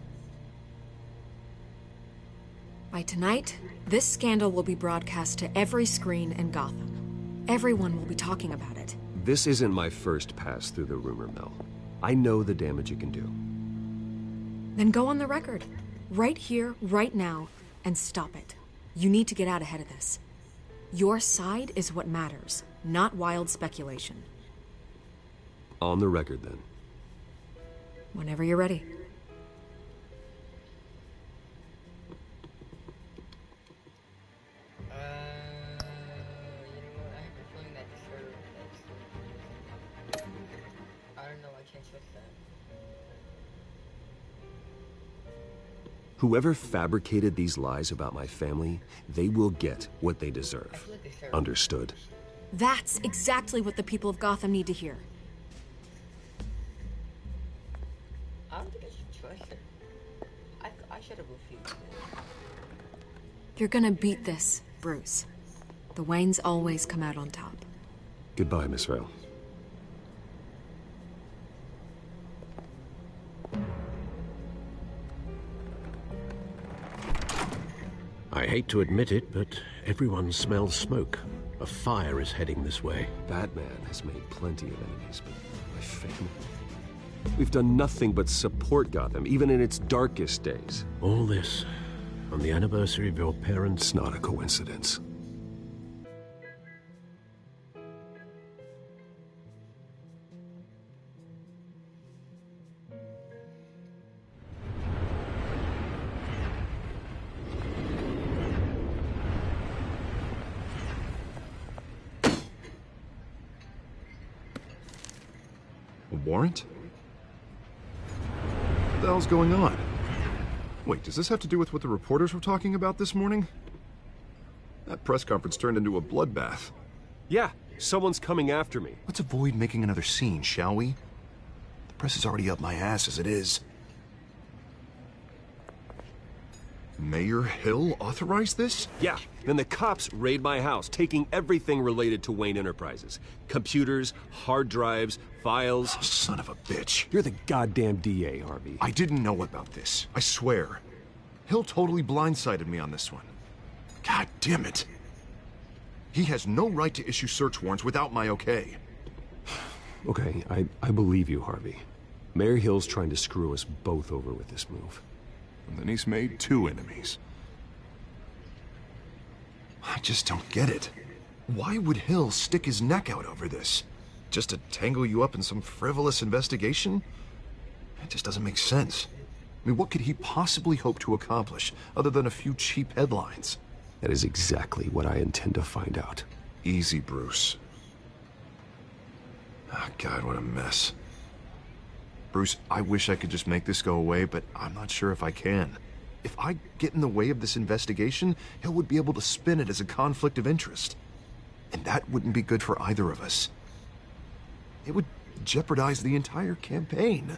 By tonight, this scandal will be broadcast to every screen in Gotham. Everyone will be talking about it. This isn't my first pass through the rumor mill. I know the damage it can do. Then go on the record. Right here, right now, and stop it. You need to get out ahead of this. Your side is what matters, not wild speculation. On the record, then. Whenever you're ready. trust that. Whoever fabricated these lies about my family, they will get what they deserve. Understood? That's exactly what the people of Gotham need to hear. I don't think I should trust her. I should have refused. You're gonna beat this, Bruce. The Waynes always come out on top. Goodbye, Miss Vale. I hate to admit it, but everyone smells smoke. A fire is heading this way. Batman has made plenty of enemies, but my family... We've done nothing but support Gotham, even in its darkest days. All this on the anniversary of your parents'... It's not a coincidence. A warrant? What the hell's going on? Wait, does this have to do with what the reporters were talking about this morning? That press conference turned into a bloodbath. Yeah, someone's coming after me. Let's avoid making another scene, shall we? The press is already up my ass as it is. Mayor Hill authorized this? Yeah, then the cops raid my house, taking everything related to Wayne Enterprises. Computers, hard drives, files. Oh, son of a bitch. You're the goddamn DA, Harvey. I didn't know about this. I swear. Hill totally blindsided me on this one. God damn it. He has no right to issue search warrants without my okay. Okay, I believe you, Harvey. Mayor Hill's trying to screw us both over with this move. And then he's made 2 enemies. I just don't get it. Why would Hill stick his neck out over this? Just to tangle you up in some frivolous investigation? It just doesn't make sense. I mean, what could he possibly hope to accomplish other than a few cheap headlines? That is exactly what I intend to find out. Easy, Bruce. Oh, God, what a mess. Bruce, I wish I could just make this go away, but I'm not sure if I can. If I get in the way of this investigation, Hill would be able to spin it as a conflict of interest. And that wouldn't be good for either of us. It would jeopardize the entire campaign.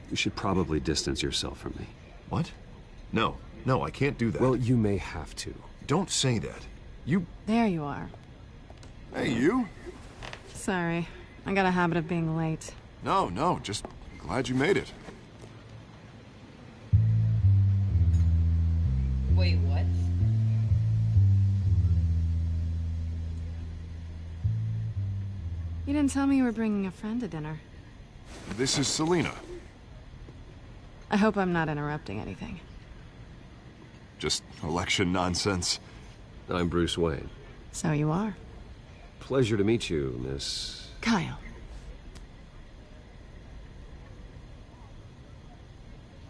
You should probably distance yourself from me. What? No, I can't do that. Well, you may have to. Don't say that. You... There you are. Hey, you? Sorry. I got a habit of being late. No, just glad you made it. Wait, what? You didn't tell me you were bringing a friend to dinner. This is Selina. I hope I'm not interrupting anything. Just election nonsense. I'm Bruce Wayne. So you are. Pleasure to meet you, Miss... Kyle.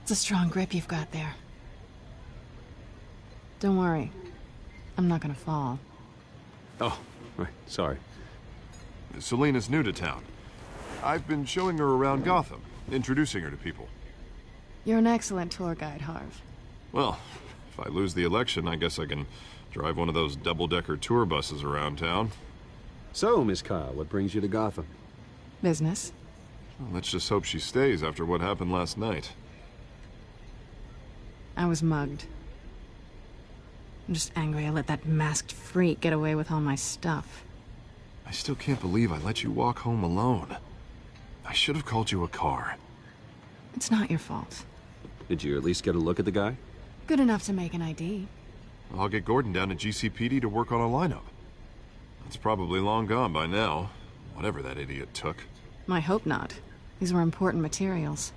It's a strong grip you've got there. Don't worry. I'm not gonna fall. Oh, right, sorry. Selina's new to town. I've been showing her around Gotham, introducing her to people. You're an excellent tour guide, Harv. Well, if I lose the election, I guess I can drive one of those double-decker tour buses around town. So, Miss Kyle, what brings you to Gotham? Business. Well, let's just hope she stays after what happened last night. I was mugged. I'm just angry I let that masked freak get away with all my stuff. I still can't believe I let you walk home alone. I should have called you a car. It's not your fault. Did you at least get a look at the guy? Good enough to make an ID. I'll get Gordon down to GCPD to work on a lineup. It's probably long gone by now, whatever that idiot took. I hope not. These were important materials.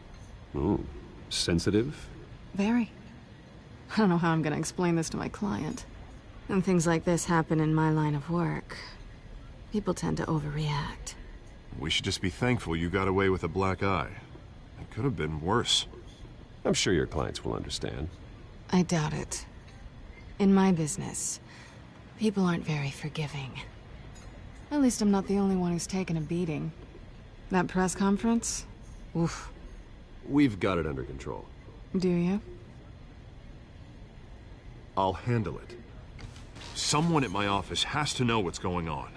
Ooh, sensitive? Very. I don't know how I'm gonna explain this to my client. And things like this happen in my line of work. People tend to overreact. We should just be thankful you got away with a black eye. It could have been worse. I'm sure your clients will understand. I doubt it. In my business, people aren't very forgiving. At least I'm not the only one who's taken a beating. That press conference? Oof. We've got it under control. Do you? I'll handle it. Someone at my office has to know what's going on.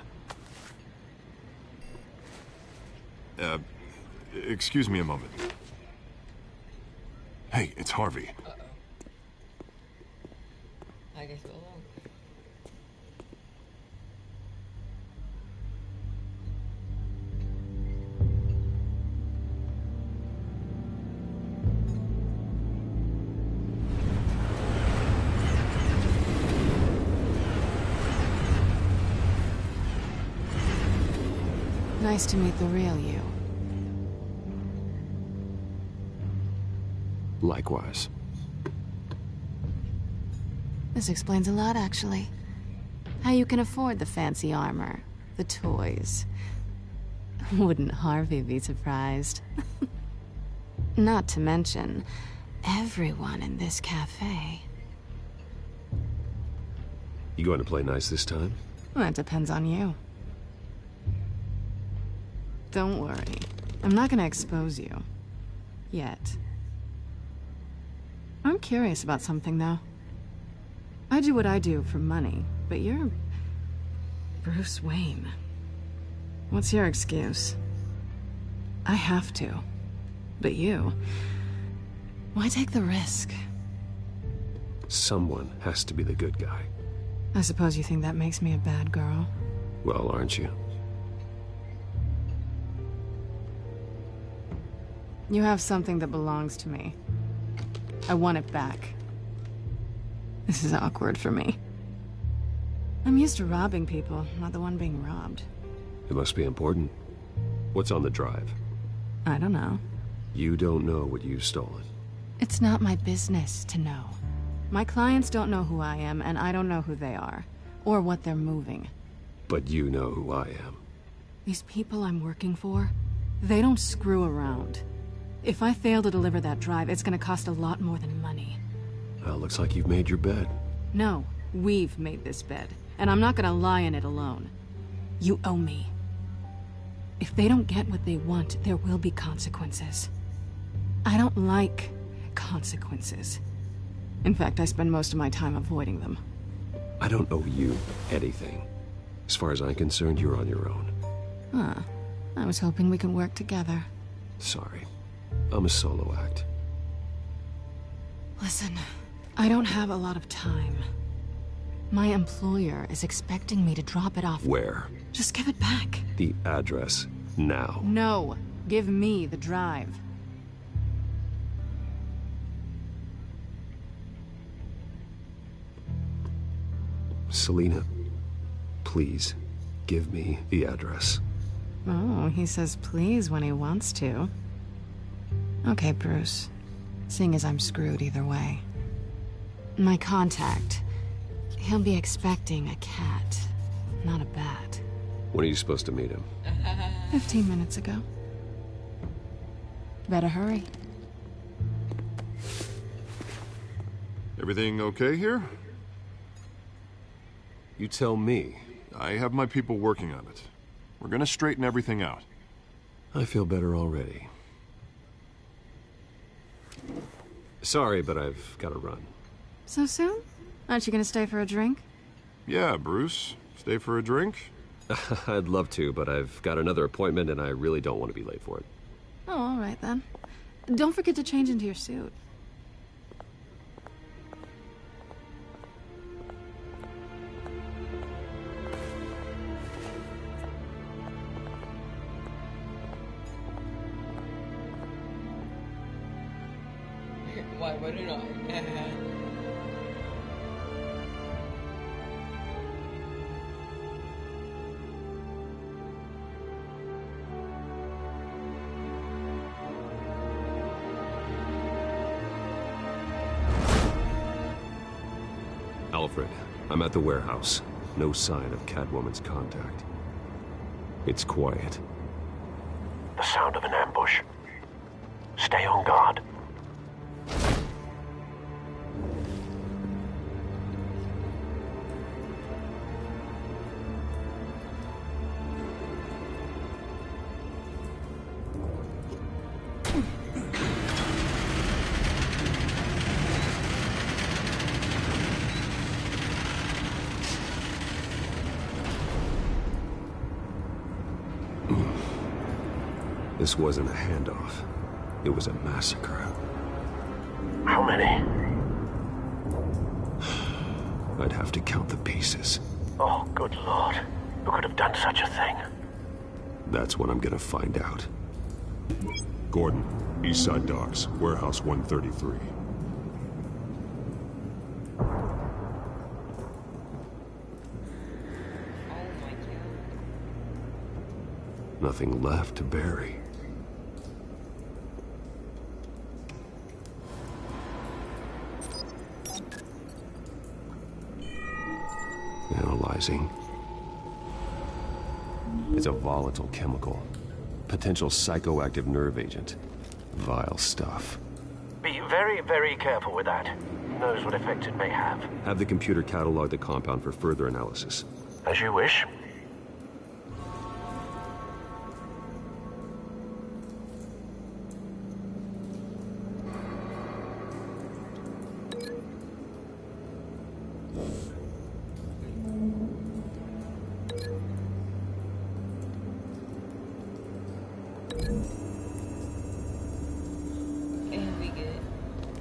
Excuse me a moment. Hey, it's Harvey. I guess go along. Nice to meet the real you. Likewise. This explains a lot, actually. How you can afford the fancy armor, the toys. Wouldn't Harvey be surprised? Not to mention, everyone in this cafe. You going to play nice this time? Well, it depends on you. Don't worry. I'm not gonna expose you. Yet. I'm curious about something, though. I do what I do for money, but you're... Bruce Wayne. What's your excuse? I have to. But you... Why take the risk? Someone has to be the good guy. I suppose you think that makes me a bad girl? Well, aren't you? You have something that belongs to me. I want it back. This is awkward for me. I'm used to robbing people, not the one being robbed. It must be important. What's on the drive? I don't know. You don't know what you've stolen. It's not my business to know. My clients don't know who I am, and I don't know who they are. Or what they're moving. But you know who I am. These people I'm working for, they don't screw around. If I fail to deliver that drive, it's gonna cost a lot more than money. Well, looks like you've made your bed. No, we've made this bed, and I'm not gonna lie in it alone. You owe me. If they don't get what they want, there will be consequences. I don't like consequences. In fact, I spend most of my time avoiding them. I don't owe you anything. As far as I'm concerned, you're on your own. Huh. I was hoping we could work together. Sorry. I'm a solo act. Listen, I don't have a lot of time. My employer is expecting me to drop it off. Where? Just give it back. The address, now. No. Give me the drive. Selina, please, give me the address. Oh, he says please when he wants to. Okay, Bruce. Seeing as I'm screwed either way. My contact. He'll be expecting a cat, not a bat. When are you supposed to meet him? 15 minutes ago. Better hurry. Everything okay here? You tell me. I have my people working on it. We're gonna straighten everything out. I feel better already. Sorry, but I've got to run. So soon? Aren't you gonna stay for a drink? Yeah, Bruce. Stay for a drink? I'd love to, but I've got another appointment and I really don't want to be late for it. Oh, all right then. Don't forget to change into your suit. Why wouldn't I? Alfred, I'm at the warehouse. No sign of Catwoman's contact. It's quiet. The sound of an ambush. Stay on guard. This wasn't a handoff. It was a massacre. How many? I'd have to count the pieces. Oh, good Lord. Who could have done such a thing? That's what I'm gonna find out. Gordon, Eastside Docks, Warehouse 133. Nothing left to bury. Analyzing. It's a volatile chemical. Potential psychoactive nerve agent. Vile stuff. Be very, very careful with that. Who knows what effects it may have. Have the computer catalog the compound for further analysis. As you wish.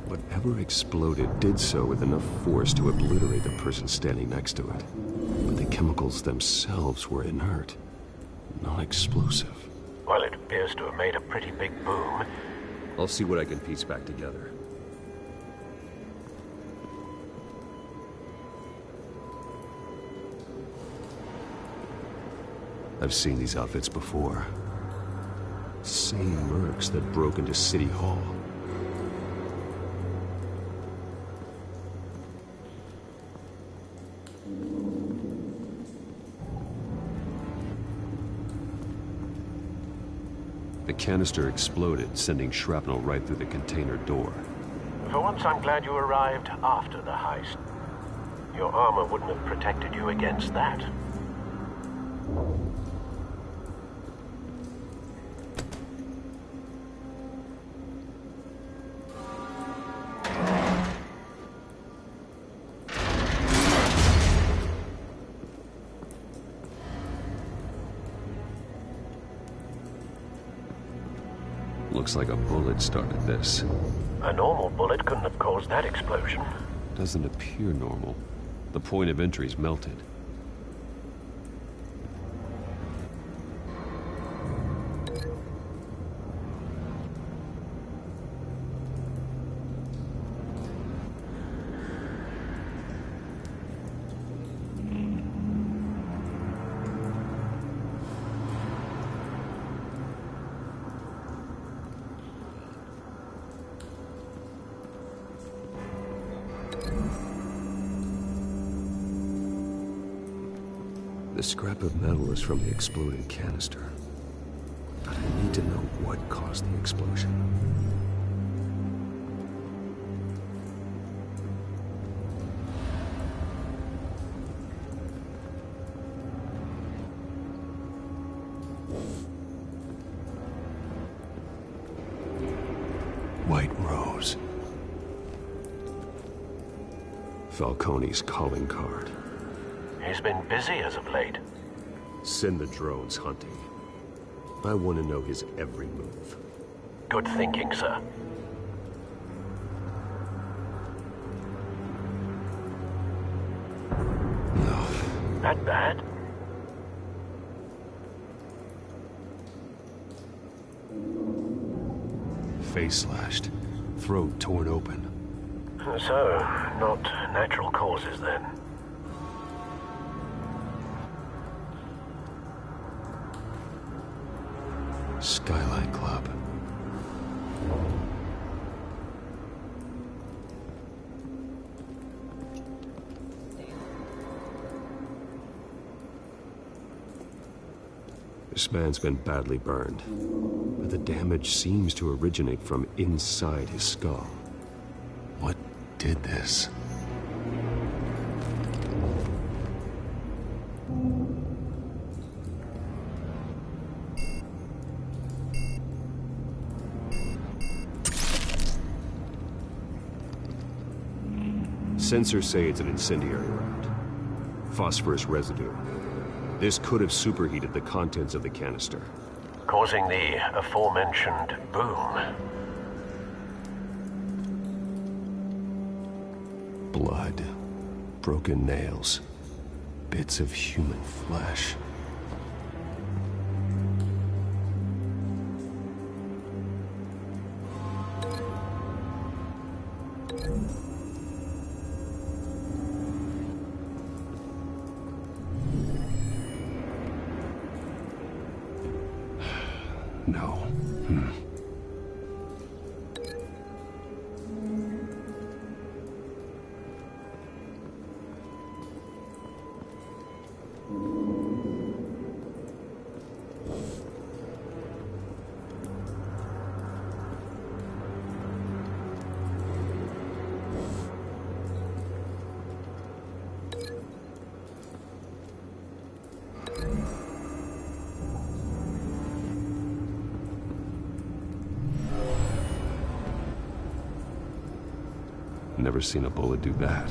Whatever exploded did so with enough force to obliterate the person standing next to it. But the chemicals themselves were inert, non-explosive. Well, it appears to have made a pretty big boom. I'll see what I can piece back together. I've seen these outfits before. Same mercs that broke into City Hall. The canister exploded, sending shrapnel right through the container door. For once, I'm glad you arrived after the heist. Your armor wouldn't have protected you against that. Looks like a bullet started this. A normal bullet couldn't have caused that explosion. Doesn't appear normal. The point of entry's melted. The scrap of metal is from the exploded canister. But I need to know what caused the explosion. White Rose. Falcone's calling card. He's been busy as of late. Send the drones hunting. I want to know his every move. Good thinking, sir. That bad? Face slashed. Throat torn open. So, not natural causes then. Skyline Club. This man's been badly burned, but the damage seems to originate from inside his skull. What did this? Sensors say it's an incendiary round. Phosphorus residue. This could have superheated the contents of the canister. causing the aforementioned boom. Blood, broken nails, bits of human flesh. No. Never seen a bullet do that.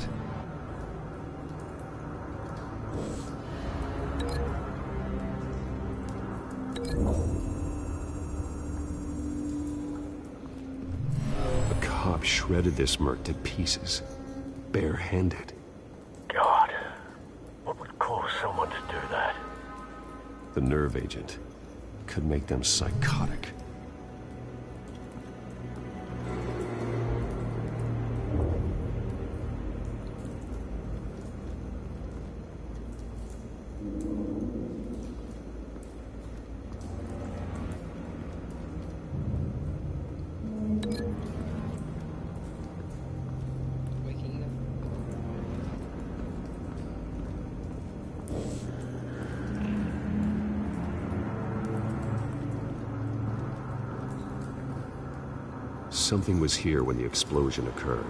A cop shredded this merc to pieces, barehanded. God, what would cause someone to do that? The nerve agent could make them psychotic. Something was here when the explosion occurred.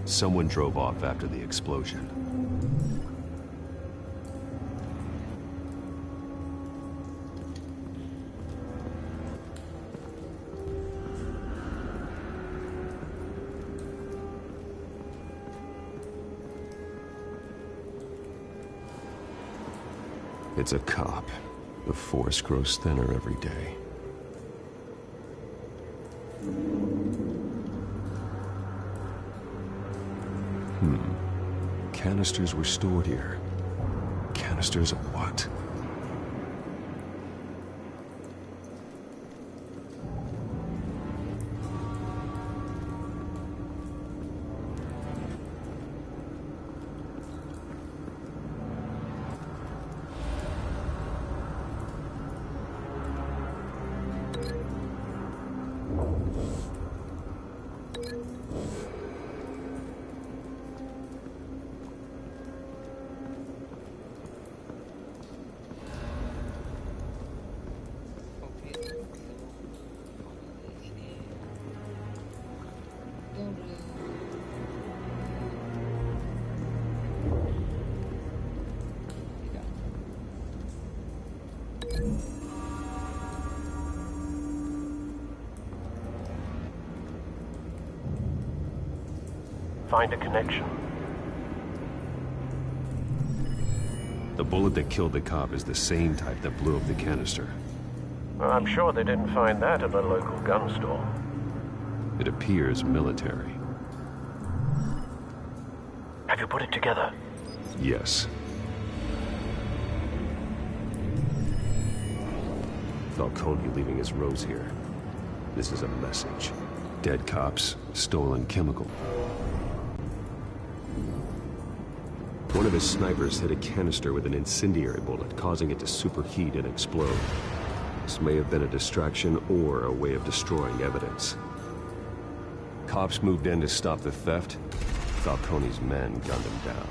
Someone drove off after the explosion. It's a cop. The force grows thinner every day. Canisters were stored here. Canisters of what? Find a connection. The bullet that killed the cop is the same type that blew up the canister. I'm sure they didn't find that at a local gun store. It appears military. Have you put it together? Yes. Falcone leaving his rose here. This is a message. Dead cops, stolen chemical. One of his snipers hit a canister with an incendiary bullet, causing it to superheat and explode. This may have been a distraction or a way of destroying evidence. Cops moved in to stop the theft. Falcone's men gunned him down.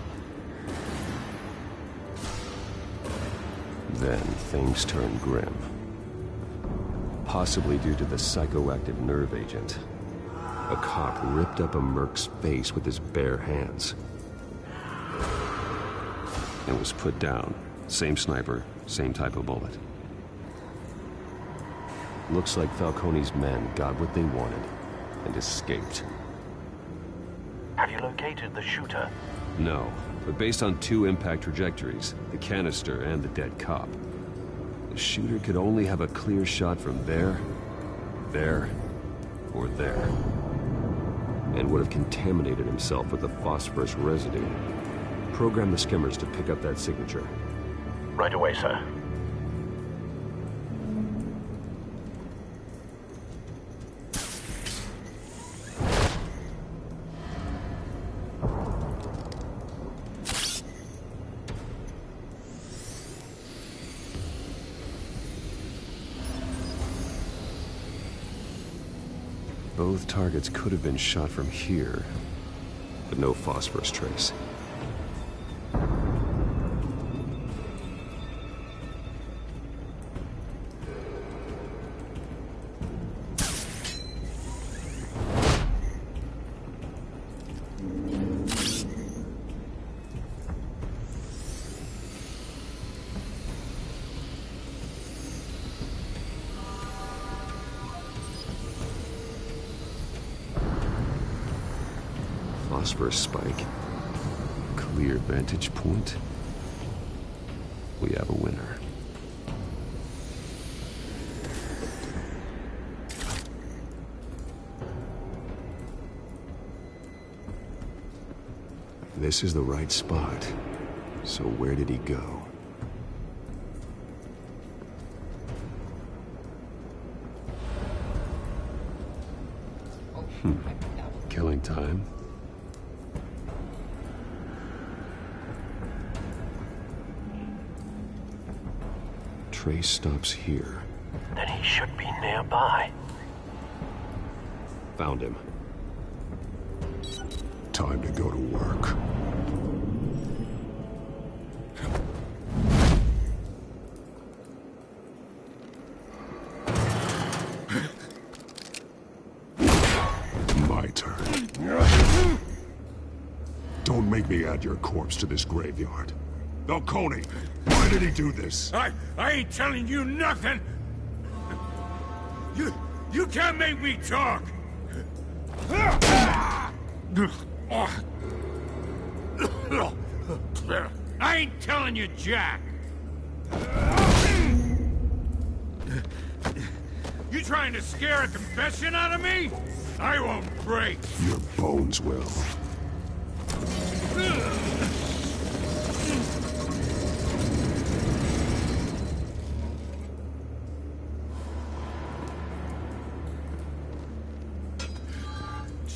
Then things turned grim. Possibly due to the psychoactive nerve agent. A cop ripped up a merc's face with his bare hands. And was put down, Same sniper, same type of bullet. Looks like Falcone's men got what they wanted and escaped. Have you located the shooter? No, but based on 2 impact trajectories, the canister and the dead cop, the shooter could only have a clear shot from there, or there, and would have contaminated himself with the phosphorus residue. Program the skimmers to pick up that signature. Right away, sir. Both targets could have been shot from here, but no phosphorus trace. Phosphorus spike. Clear vantage point. We have a winner. This is the right spot. So where did he go? Killing time. Trace stops here. Then he should be nearby. Found him. Time to go to work. My turn. Don't make me add your corpse to this graveyard. Falcone, why did he do this? I ain't telling you nothing! You can't make me talk! I ain't telling you jack! You trying to scare a confession out of me? I won't break! Your bones will.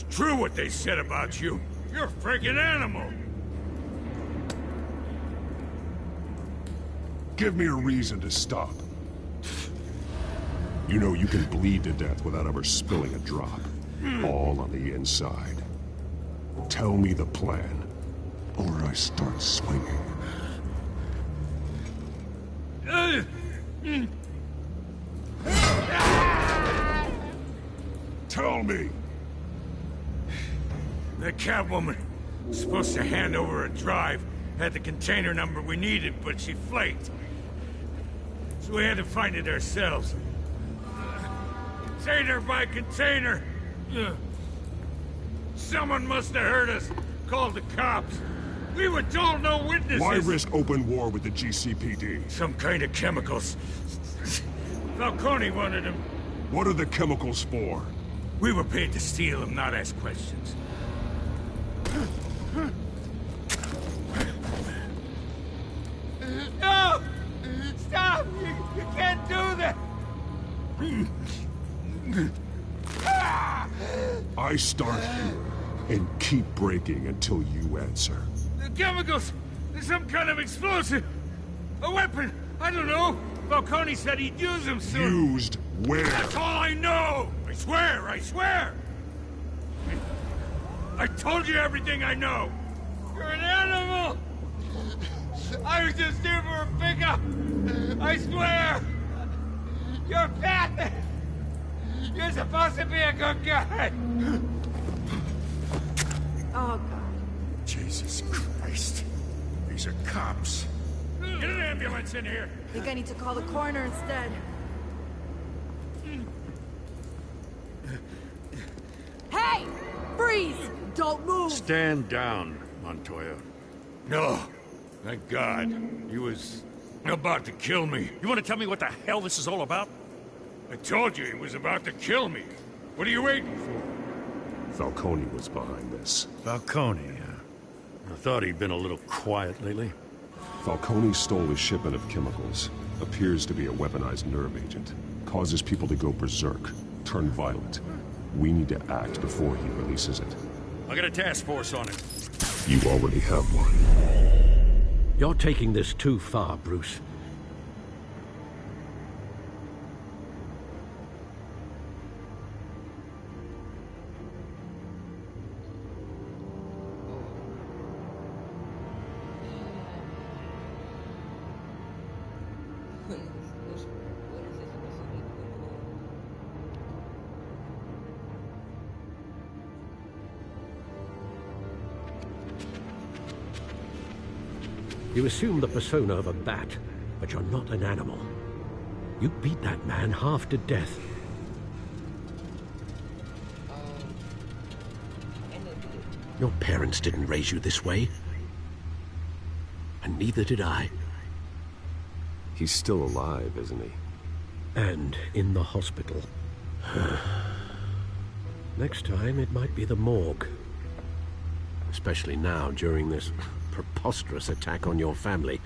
True what they said about you. You're a freaking animal. Give me a reason to stop. You know you can bleed to death without ever spilling a drop. All on the inside. Tell me the plan, or I start swinging. Tell me! The Catwoman was supposed to hand over a drive, had the container number we needed, but she flaked. So we had to find it ourselves. Container by container. Someone must have heard us, called the cops. We were told no witnesses. Why risk open war with the GCPD? Some kind of chemicals. Falcone wanted them. What are the chemicals for? We were paid to steal them, not ask questions. No! Stop! You can't do that! I start here and keep breaking until you answer. The chemicals! There's some kind of explosive! A weapon! I don't know! Falcone said he'd use them soon! Used where? That's all I know! I swear! I swear! I told you everything I know! You're an animal! I was just here for a pickup! I swear! You're bad! You're supposed to be a good guy! Oh, God. Jesus Christ. These are cops. Get an ambulance in here! Think I need to call the coroner instead. Hey! Freeze! Don't move! Stand down, Montoya. No. Thank God. He was about to kill me. You want to tell me what the hell this is all about? I told you he was about to kill me. What are you waiting for? Falcone was behind this. Falcone, huh? I thought he'd been a little quiet lately. Falcone stole a shipment of chemicals. Appears to be a weaponized nerve agent. Causes people to go berserk, turn violent. We need to act before he releases it. I got a task force on it. You already have one. You're taking this too far, Bruce. You assume the persona of a bat, but you're not an animal. You beat that man half to death. Your parents didn't raise you this way. And neither did I. He's still alive, isn't he? And in the hospital. Next time, it might be the morgue. Especially now, during this preposterous attack on your family.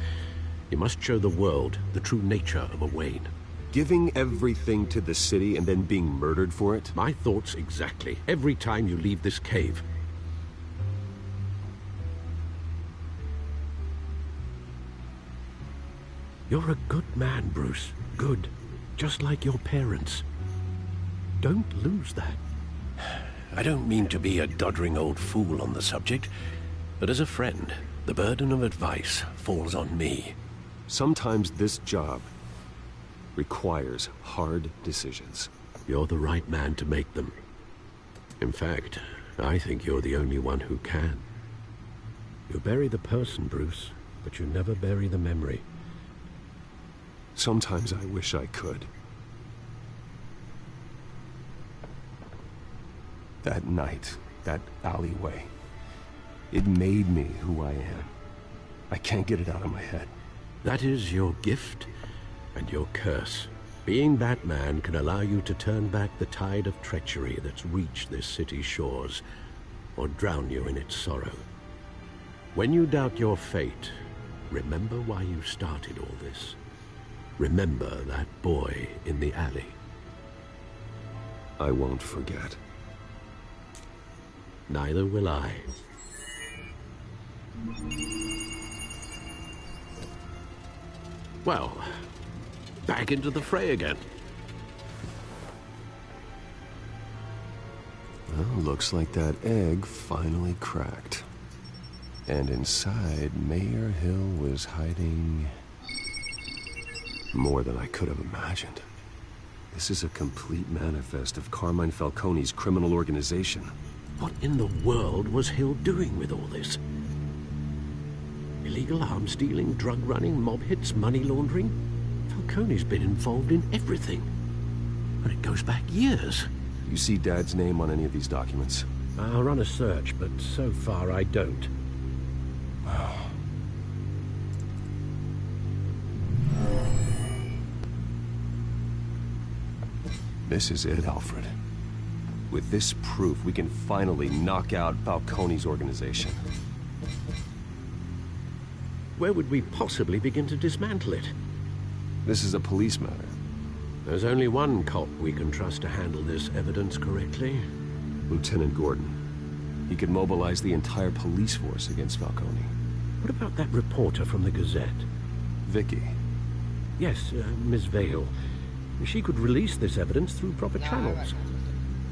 You must show the world the true nature of a Wayne. Giving everything to the city and then being murdered for it? My thoughts exactly. Every time you leave this cave. You're a good man, Bruce. Good. Just like your parents. Don't lose that. I don't mean to be a doddering old fool on the subject, but as a friend, the burden of advice falls on me. Sometimes this job requires hard decisions. You're the right man to make them. In fact, I think you're the only one who can. You bury the person, Bruce, but you never bury the memory. Sometimes I wish I could. That night, that alleyway, it made me who I am. I can't get it out of my head. That is your gift and your curse. Being Batman can allow you to turn back the tide of treachery that's reached this city's shores, or drown you in its sorrow. When you doubt your fate, remember why you started all this. Remember that boy in the alley. I won't forget. Neither will I. Well, back into the fray again. Well, looks like that egg finally cracked. And inside, Mayor Hill was hiding more than I could have imagined. This is a complete manifest of Carmine Falcone's criminal organization. What in the world was Hill doing with all this? Illegal arms dealing, drug running, mob hits, money laundering? Falcone's been involved in everything. And it goes back years. You see Dad's name on any of these documents? I'll run a search, but so far I don't. This is it, Alfred. With this proof, we can finally knock out Falcone's organization. Where would we possibly begin to dismantle it? This is a police matter. There's only one cop we can trust to handle this evidence correctly. Lieutenant Gordon. He could mobilize the entire police force against Falcone. What about that reporter from the Gazette? Vicky. Yes, Miss Vale. She could release this evidence through proper channels.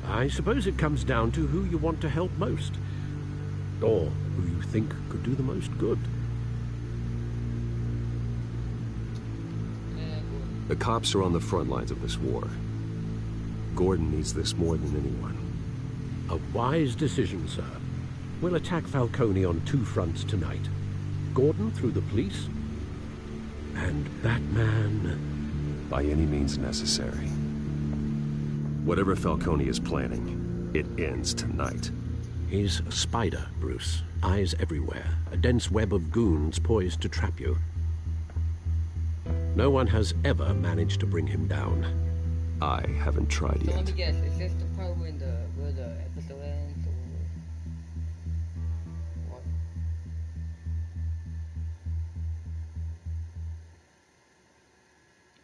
I suppose it comes down to who you want to help most. Or who you think could do the most good. The cops are on the front lines of this war. Gordon needs this more than anyone. A wise decision, sir. We'll attack Falcone on two fronts tonight. Gordon through the police, and Batman... By any means necessary. Whatever Falcone is planning, it ends tonight. He's a spider, Bruce. Eyes everywhere. A dense web of goons poised to trap you. No one has ever managed to bring him down. I haven't tried So let yet. me guess, is this the part where the episode ends, or what?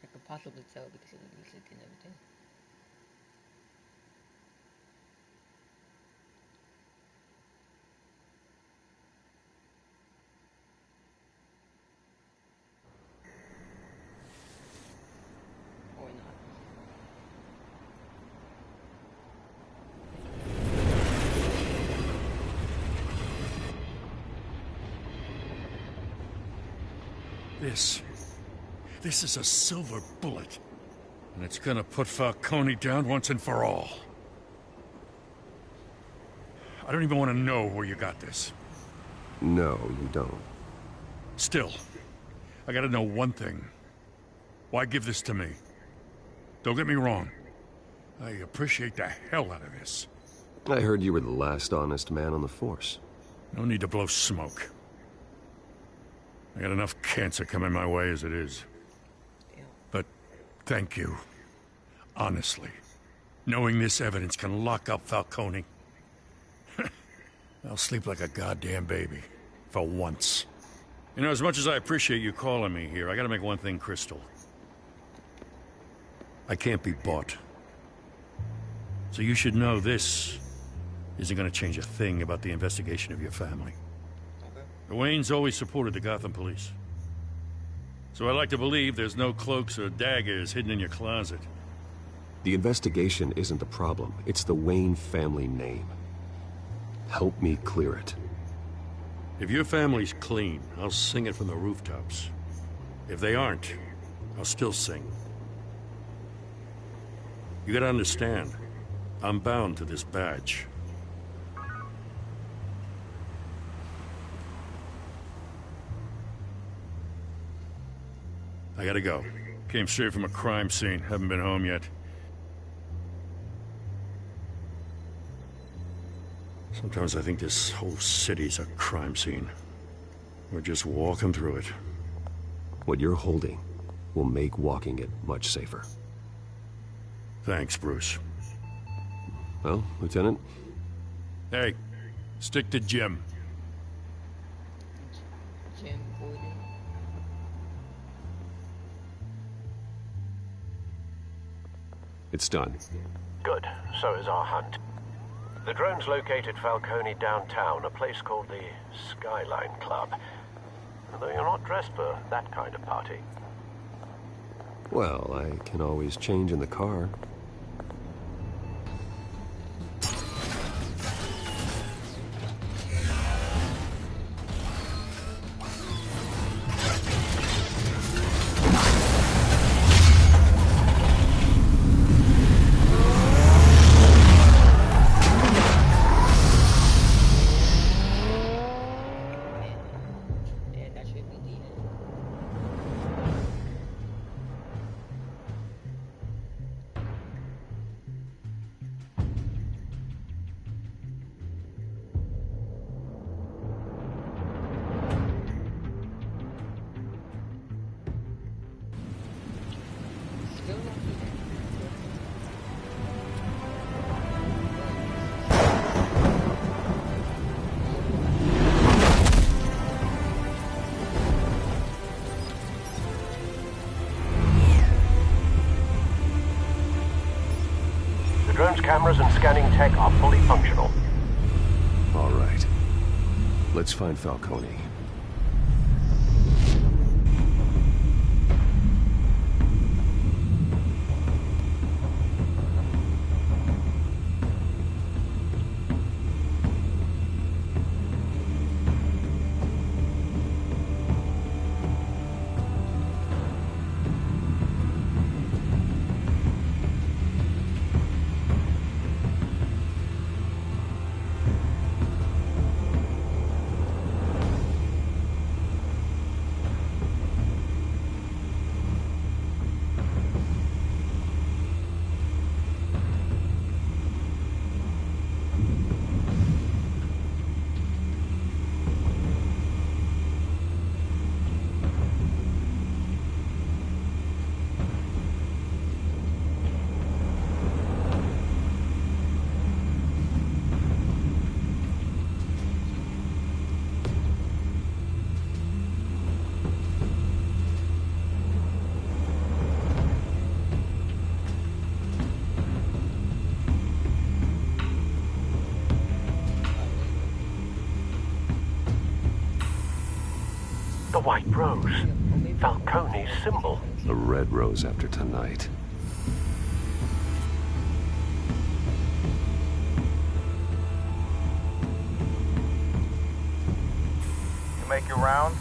I could possibly tell because of the music and everything. Or not. This is a silver bullet. And it's gonna put Falcone down once and for all. I don't even want to know where you got this. No, you don't. Still, I gotta know one thing. Why give this to me? Don't get me wrong. I appreciate the hell out of this. I heard you were the last honest man on the force. No need to blow smoke. I got enough cancer coming my way as it is. But thank you. Honestly. Knowing this evidence can lock up Falcone. I'll sleep like a goddamn baby. For once. You know, as much as I appreciate you calling me here, I gotta make one thing crystal. I can't be bought. So you should know this isn't gonna change a thing about the investigation of your family. The Waynes always supported the Gotham police. So I like to believe there's no cloaks or daggers hidden in your closet. The investigation isn't the problem. It's the Wayne family name. Help me clear it. If your family's clean, I'll sing it from the rooftops. If they aren't, I'll still sing. You gotta understand, I'm bound to this badge. I gotta go. Came straight from a crime scene. Haven't been home yet. Sometimes I think this whole city's a crime scene. We're just walking through it. What you're holding will make walking it much safer. Thanks, Bruce. Well, Lieutenant? Hey, stick to Jim. Jim Gordon. It's done. Good. So is our hunt. The drones located Falcone downtown, a place called the Skyline Club. Although you're not dressed for that kind of party. Well, I can always change in the car. Drone's cameras and scanning tech are fully functional. All right. Let's find Falcone. The white rose. Falcone's symbol. A red rose after tonight. You make your round?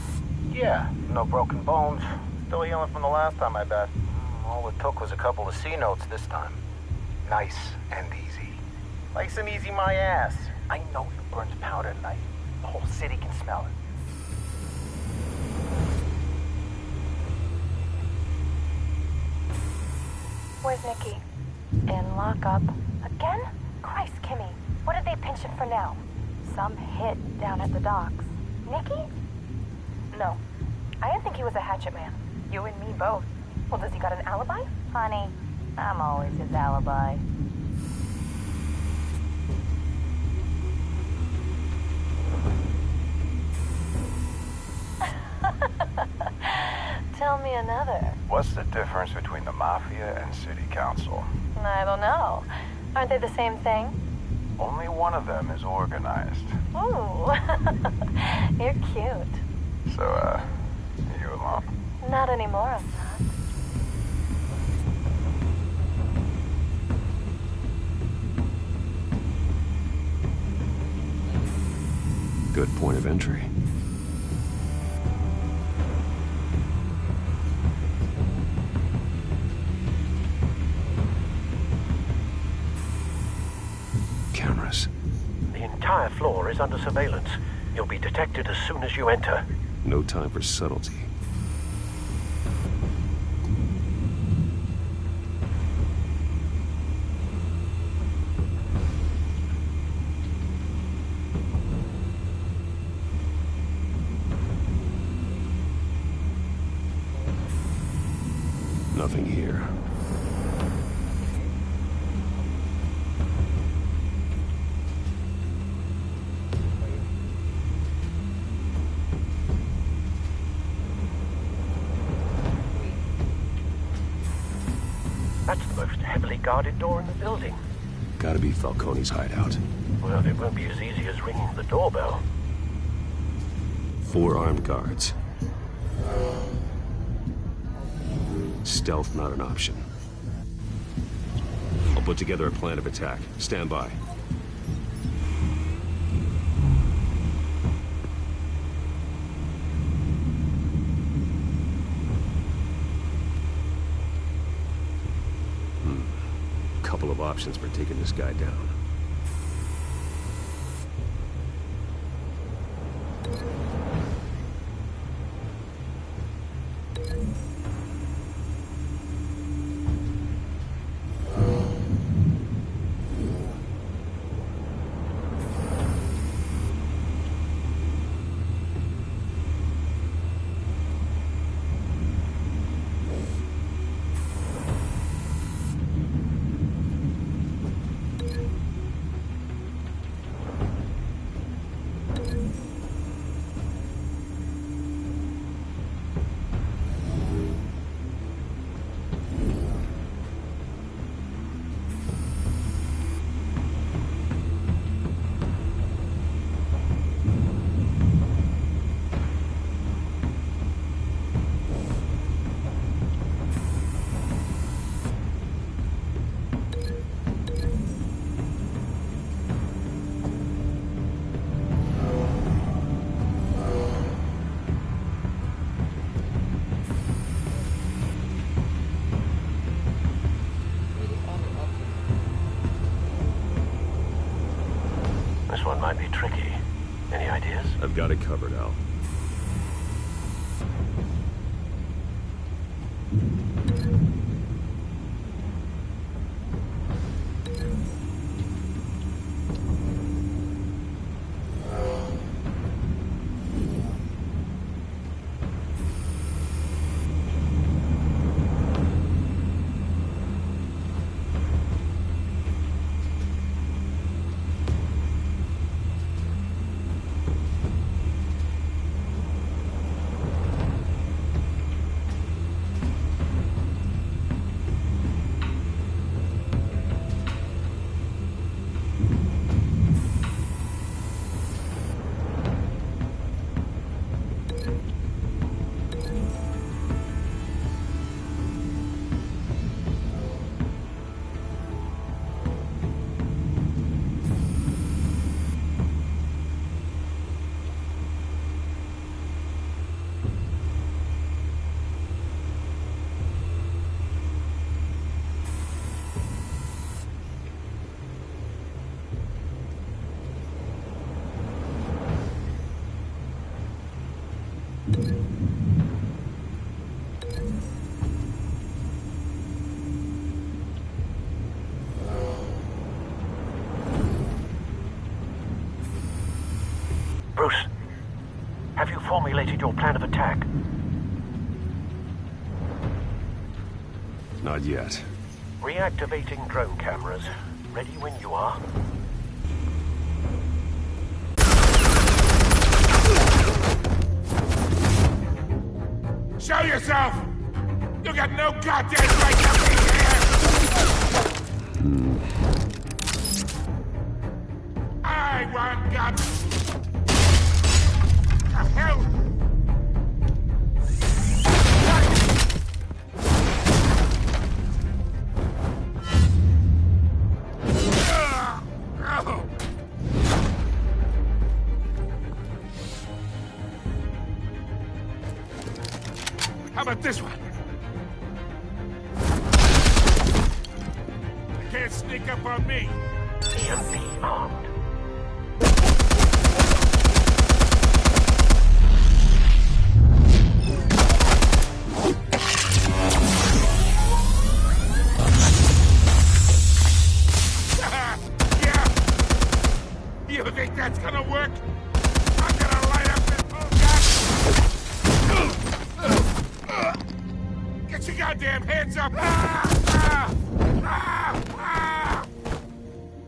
Yeah, no broken bones. Still healing from the last time, I bet. All it took was a couple of C notes this time. Nice and easy. Nice and easy my ass. I know you burned powder tonight. The whole city can smell it. Where's Nikki? In lockup. Again? Christ, Kimmy. What did they pinch him for now? Some hit down at the docks. Nikki? No. I didn't think he was a hatchet man. You and me both. Well, does he got an alibi? Honey, I'm always his alibi. Tell me another. What's the difference between the Mafia and City Council? I don't know. Aren't they the same thing? Only one of them is organized. Ooh. You're cute. So, you alone? Not anymore, I'm not. Good point of entry. Cameras. The entire floor is under surveillance. You'll be detected as soon as you enter. No time for subtlety. Nothing here. That's the most heavily guarded door in the building. Gotta be Falcone's hideout. Well, it won't be as easy as ringing the doorbell. 4 armed guards. Stealth not an option. I'll put together a plan of attack. Stand by. Couple of options for taking this guy down. This one might be tricky. Any ideas? I've got it covered, Al. calculated your plan of attack? Not yet. Reactivating drone cameras. Ready when you are. Show yourself! You got no goddamn right to be here! I want God. The hell? How about this one? You can't sneak up on me. EMP armed. Yeah. You think that's gonna work? I'm gonna light up this whole guy. Get your goddamn hands up!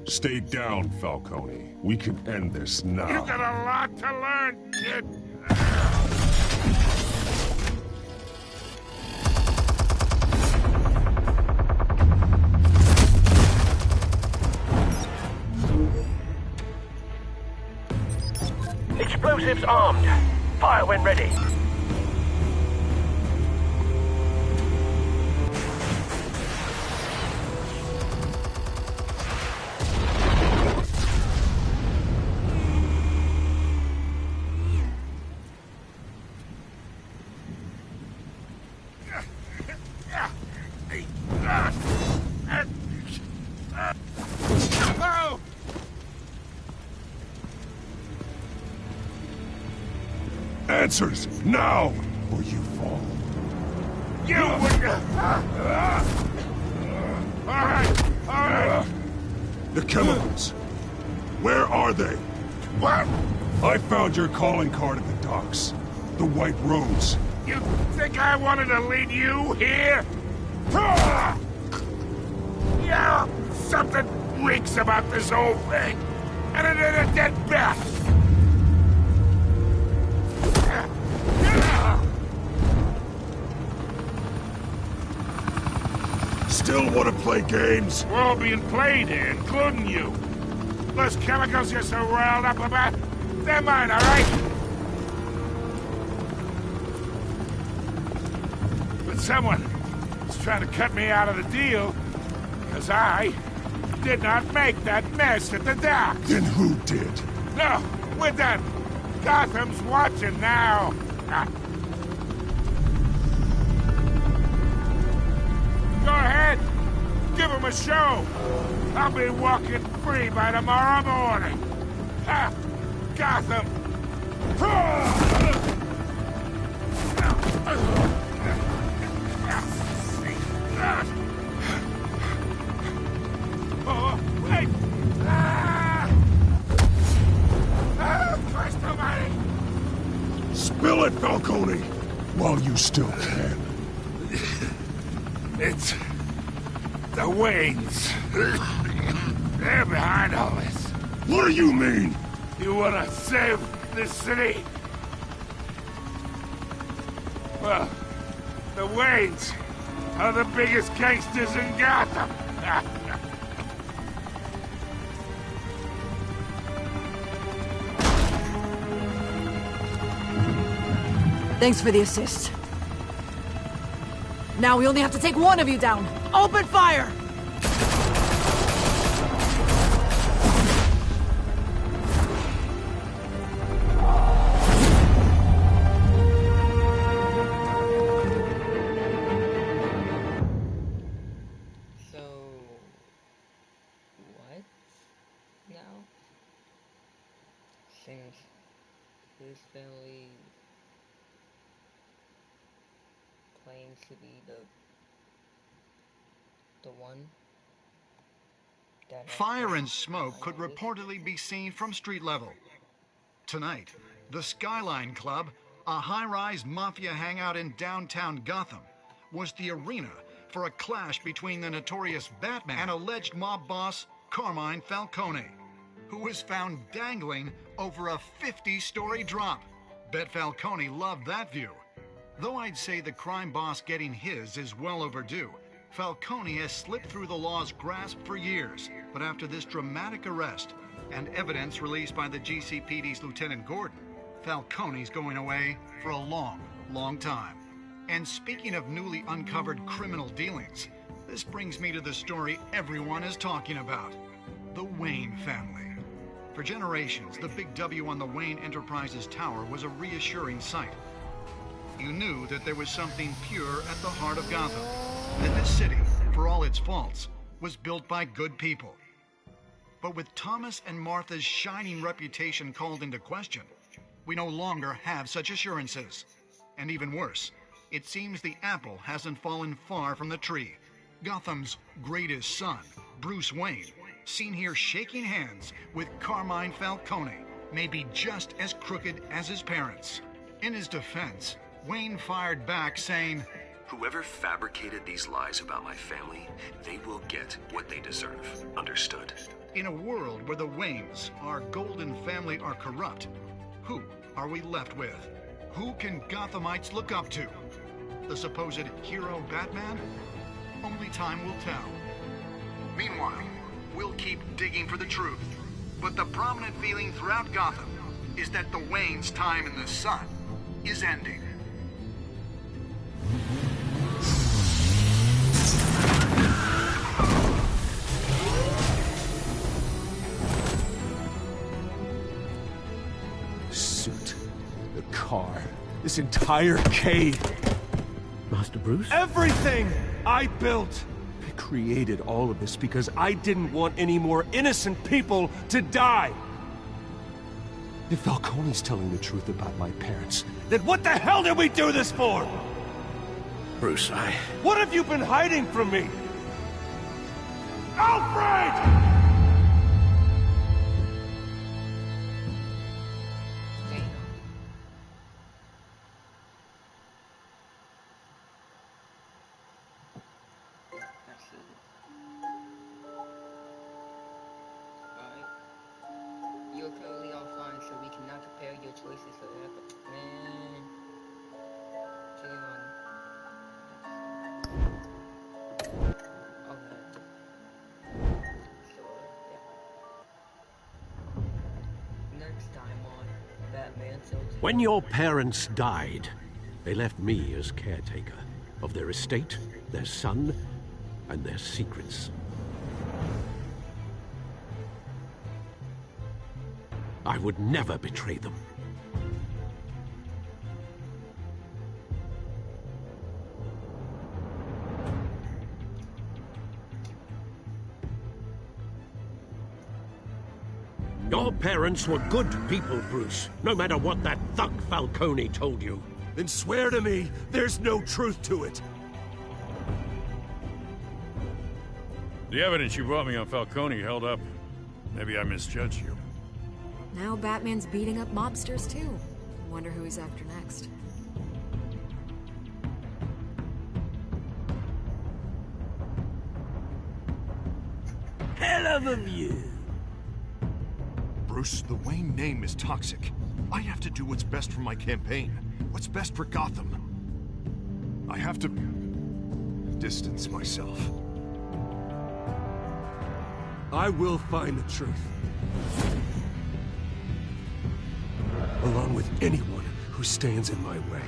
Stay down, Falcone. We can end this now. You got a lot to learn, kid. Explosives armed. Fire when ready. Oh! Answers, now, or you fall. You wouldn't. All right. The chemicals. Where are they? What? I found your calling card at the docks. The White Rose. You think I wanted to lead you here? Yeah, something reeks about this whole thing. And it ain't a dead bat. Still want to play games? We're all being played here, including you. Those chemicals you're so riled up about, they're mine, all right? But someone is trying to cut me out of the deal, because I did not make that mess at the docks. Then who did? No, we're done. Gotham's watching now. Go ahead. Give him a show. I'll be walking free by tomorrow morning. Ha! Gotham. Oh, wait! Christ almighty! Spill it, Falcone, while you still can. It's the Waynes. They're behind all this. What do you mean? You wanna save this city? Well, the Waynes are the biggest gangsters in Gotham. Thanks for the assist. Now we only have to take one of you down. Open fire! So, what now? Since his family claims to be the one that Fire and smoke could reportedly be seen from street level. Tonight, the Skyline Club a high-rise mafia hangout in downtown Gotham, was the arena for a clash between the notorious Batman and alleged mob boss Carmine Falcone, who was found dangling over a 50-story drop. Bet Falcone loved that view. Though I'd say the crime boss getting his is well overdue, Falcone has slipped through the law's grasp for years. But after this dramatic arrest and evidence released by the GCPD's Lieutenant Gordon, Falcone's going away for a long, long time. And speaking of newly uncovered criminal dealings, this brings me to the story everyone is talking about: the Wayne family. For generations, the big W on the Wayne Enterprises tower was a reassuring sight. You knew that there was something pure at the heart of Gotham, that this city, for all its faults, was built by good people. But with Thomas and Martha's shining reputation called into question, we no longer have such assurances. And even worse, it seems the apple hasn't fallen far from the tree. Gotham's greatest son, Bruce Wayne, seen here shaking hands with Carmine Falcone, may be just as crooked as his parents. In his defense, Wayne fired back saying, "Whoever fabricated these lies about my family, they will get what they deserve. Understood?" In a world where the Waynes, our golden family, are corrupt, who are we left with? Who can Gothamites look up to? The supposed hero Batman? Only time will tell. Meanwhile, we'll keep digging for the truth. But the prominent feeling throughout Gotham is that the Waynes' time in the sun is ending. Suit, the car, this entire cave. Master Bruce? Everything I built! I created all of this because I didn't want any more innocent people to die! If Falcone's telling the truth about my parents, then what the hell did we do this for? Bruce, What have you been hiding from me? Alfred! You're currently offline, so we cannot compare your choices forever. Man. Take it on. Okay. So, yeah. Next time on Batman Telltale. when your parents died, they left me as caretaker of their estate, their son, and their secrets. I would never betray them. Your parents were good people, Bruce, no matter what that thug Falcone told you. Then swear to me there's no truth to it. The evidence you brought me on Falcone held up. Maybe I misjudged you. Now Batman's beating up mobsters, too. Wonder who he's after next. Hell of a view. Bruce, the Wayne name is toxic. I have to do what's best for my campaign. What's best for Gotham. I have to distance myself. I will find the truth. Along with anyone who stands in my way.